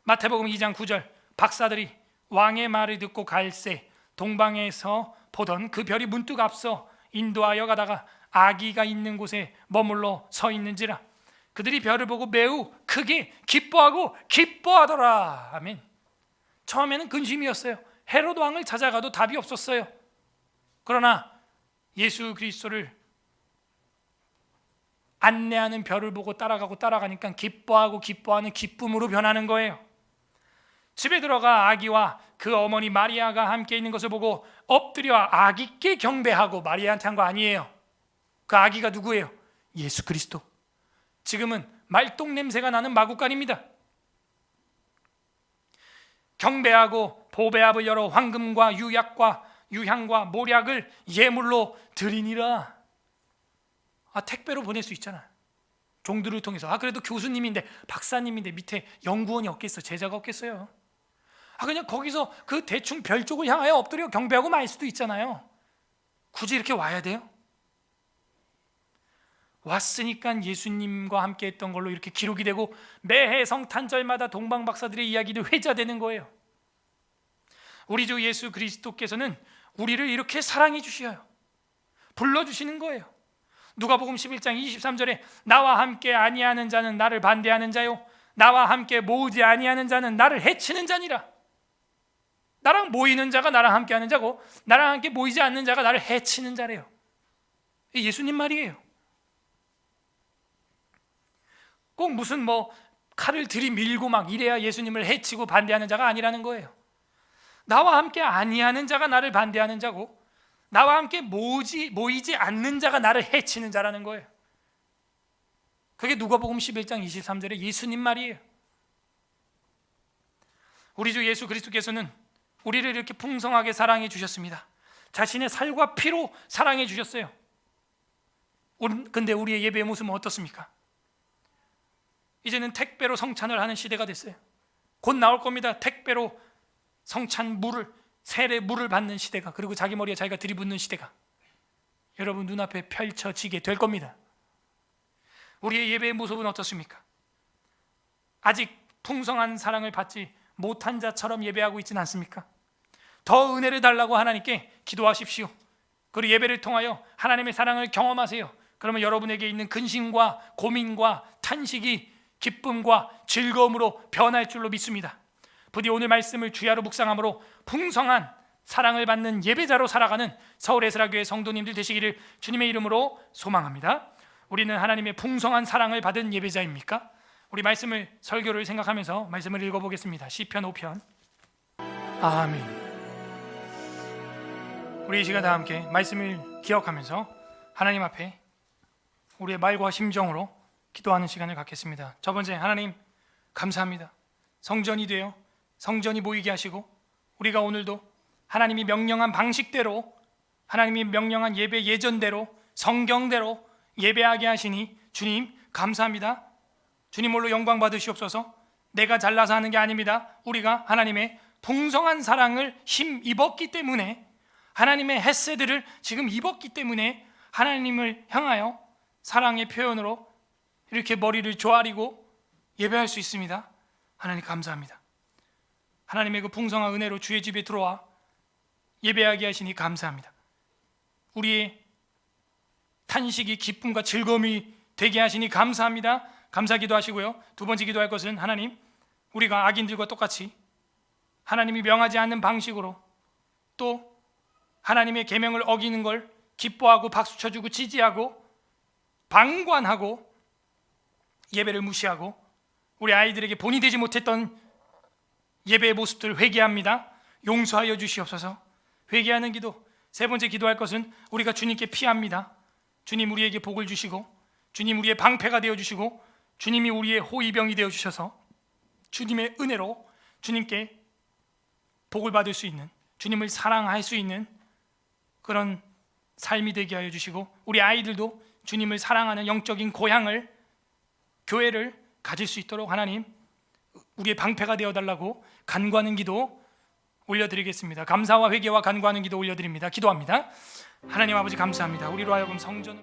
S1: 마태복음 2장 9절, 박사들이 왕의 말을 듣고 갈새 동방에서 보던 그 별이 문득 앞서 인도하여 가다가 아기가 있는 곳에 머물러 서 있는지라 그들이 별을 보고 매우 크게 기뻐하고 기뻐하더라. 아멘. 처음에는 근심이었어요. 헤롯 왕을 찾아가도 답이 없었어요. 그러나 예수 그리스도를 안내하는 별을 보고 따라가니까 기뻐하고 기뻐하는 기쁨으로 변하는 거예요. 집에 들어가 아기와 그 어머니 마리아가 함께 있는 것을 보고 엎드려 아기께 경배하고, 마리아한테 한 거 아니에요. 그 아기가 누구예요? 예수 그리스도. 지금은 말똥 냄새가 나는 마구간입니다. 경배하고 보배압을 열어 황금과 유향과 모략을 예물로 드리니라. 택배로 보낼 수 있잖아. 종들을 통해서. 그래도 교수님인데, 박사님인데 밑에 연구원이 없겠어? 제자가 없겠어요? 그냥 거기서 그 대충 별 쪽을 향하여 엎드려 경배하고 말 수도 있잖아요. 굳이 이렇게 와야 돼요? 왔으니까 예수님과 함께 했던 걸로 이렇게 기록이 되고, 매해 성탄절마다 동방박사들의 이야기도 회자되는 거예요. 우리 주 예수 그리스도께서는 우리를 이렇게 사랑해 주셔요. 불러주시는 거예요. 누가복음 11장 23절에 나와 함께 아니하는 자는 나를 반대하는 자요, 나와 함께 모으지 아니하는 자는 나를 해치는 자니라. 나랑 모이는 자가 나랑 함께 하는 자고, 나랑 함께 모이지 않는 자가 나를 해치는 자래요. 예수님 말이에요. 꼭 무슨 칼을 들이밀고 막 이래야 예수님을 해치고 반대하는 자가 아니라는 거예요. 나와 함께 아니하는 자가 나를 반대하는 자고, 나와 함께 모이지 않는 자가 나를 해치는 자라는 거예요. 그게 누가복음 11장 23절에 예수님 말이에요. 우리 주 예수 그리스도께서는 우리를 이렇게 풍성하게 사랑해 주셨습니다. 자신의 살과 피로 사랑해 주셨어요. 근데 우리의 예배의 모습은 어떻습니까? 이제는 택배로 성찬을 하는 시대가 됐어요. 곧 나올 겁니다. 택배로 성찬 세례 물을 받는 시대가, 그리고 자기 머리에 자기가 들이붓는 시대가 여러분 눈앞에 펼쳐지게 될 겁니다. 우리의 예배의 모습은 어떻습니까? 아직 풍성한 사랑을 받지 못한 자처럼 예배하고 있지는 않습니까? 더 은혜를 달라고 하나님께 기도하십시오. 그리고 예배를 통하여 하나님의 사랑을 경험하세요. 그러면 여러분에게 있는 근심과 고민과 탄식이 기쁨과 즐거움으로 변할 줄로 믿습니다. 부디 오늘 말씀을 주야로 묵상함으로 풍성한 사랑을 받는 예배자로 살아가는 서울에스라교회 성도님들 되시기를 주님의 이름으로 소망합니다. 우리는 하나님의 풍성한 사랑을 받은 예배자입니까? 우리 설교를 생각하면서 말씀을 읽어보겠습니다. 시편 5편. 아멘. 우리 이 시간 다 함께 말씀을 기억하면서 하나님 앞에 우리의 말과 심정으로 기도하는 시간을 갖겠습니다. 첫 번째, 하나님 감사합니다. 성전이 되어 성전이 모이게 하시고, 우리가 오늘도 하나님이 명령한 방식대로, 하나님이 명령한 예배 예전대로, 성경대로 예배하게 하시니 주님 감사합니다. 주님 홀로 영광 받으시옵소서. 내가 잘나서 하는 게 아닙니다. 우리가 하나님의 풍성한 사랑을 힘입었기 때문에, 하나님의 헤세드를 지금 입었기 때문에 하나님을 향하여 사랑의 표현으로 이렇게 머리를 조아리고 예배할 수 있습니다. 하나님 감사합니다. 하나님의 그 풍성한 은혜로 주의 집에 들어와 예배하게 하시니 감사합니다. 우리의 탄식이 기쁨과 즐거움이 되게 하시니 감사합니다. 감사기도 하시고요. 두 번째 기도할 것은, 하나님 우리가 악인들과 똑같이 하나님이 명하지 않는 방식으로 또 하나님의 계명을 어기는 걸 기뻐하고 박수 쳐주고 지지하고 방관하고 예배를 무시하고 우리 아이들에게 본이 되지 못했던 예배의 모습들을 회개합니다. 용서하여 주시옵소서. 회개하는 기도. 세 번째 기도할 것은 우리가 주님께 피합니다. 주님 우리에게 복을 주시고 주님 우리의 방패가 되어 주시고 주님이 우리의 호위병이 되어 주셔서 주님의 은혜로 주님께 복을 받을 수 있는, 주님을 사랑할 수 있는 그런 삶이 되게 하여 주시고 우리 아이들도 주님을 사랑하는 영적인 고향을, 교회를 가질 수 있도록 하나님 우리의 방패가 되어 달라고 간구하는 기도 올려드리겠습니다. 감사와 회개와 간구하는 기도 올려드립니다. 기도합니다. 하나님 아버지 감사합니다. 우리로 하여금 성전을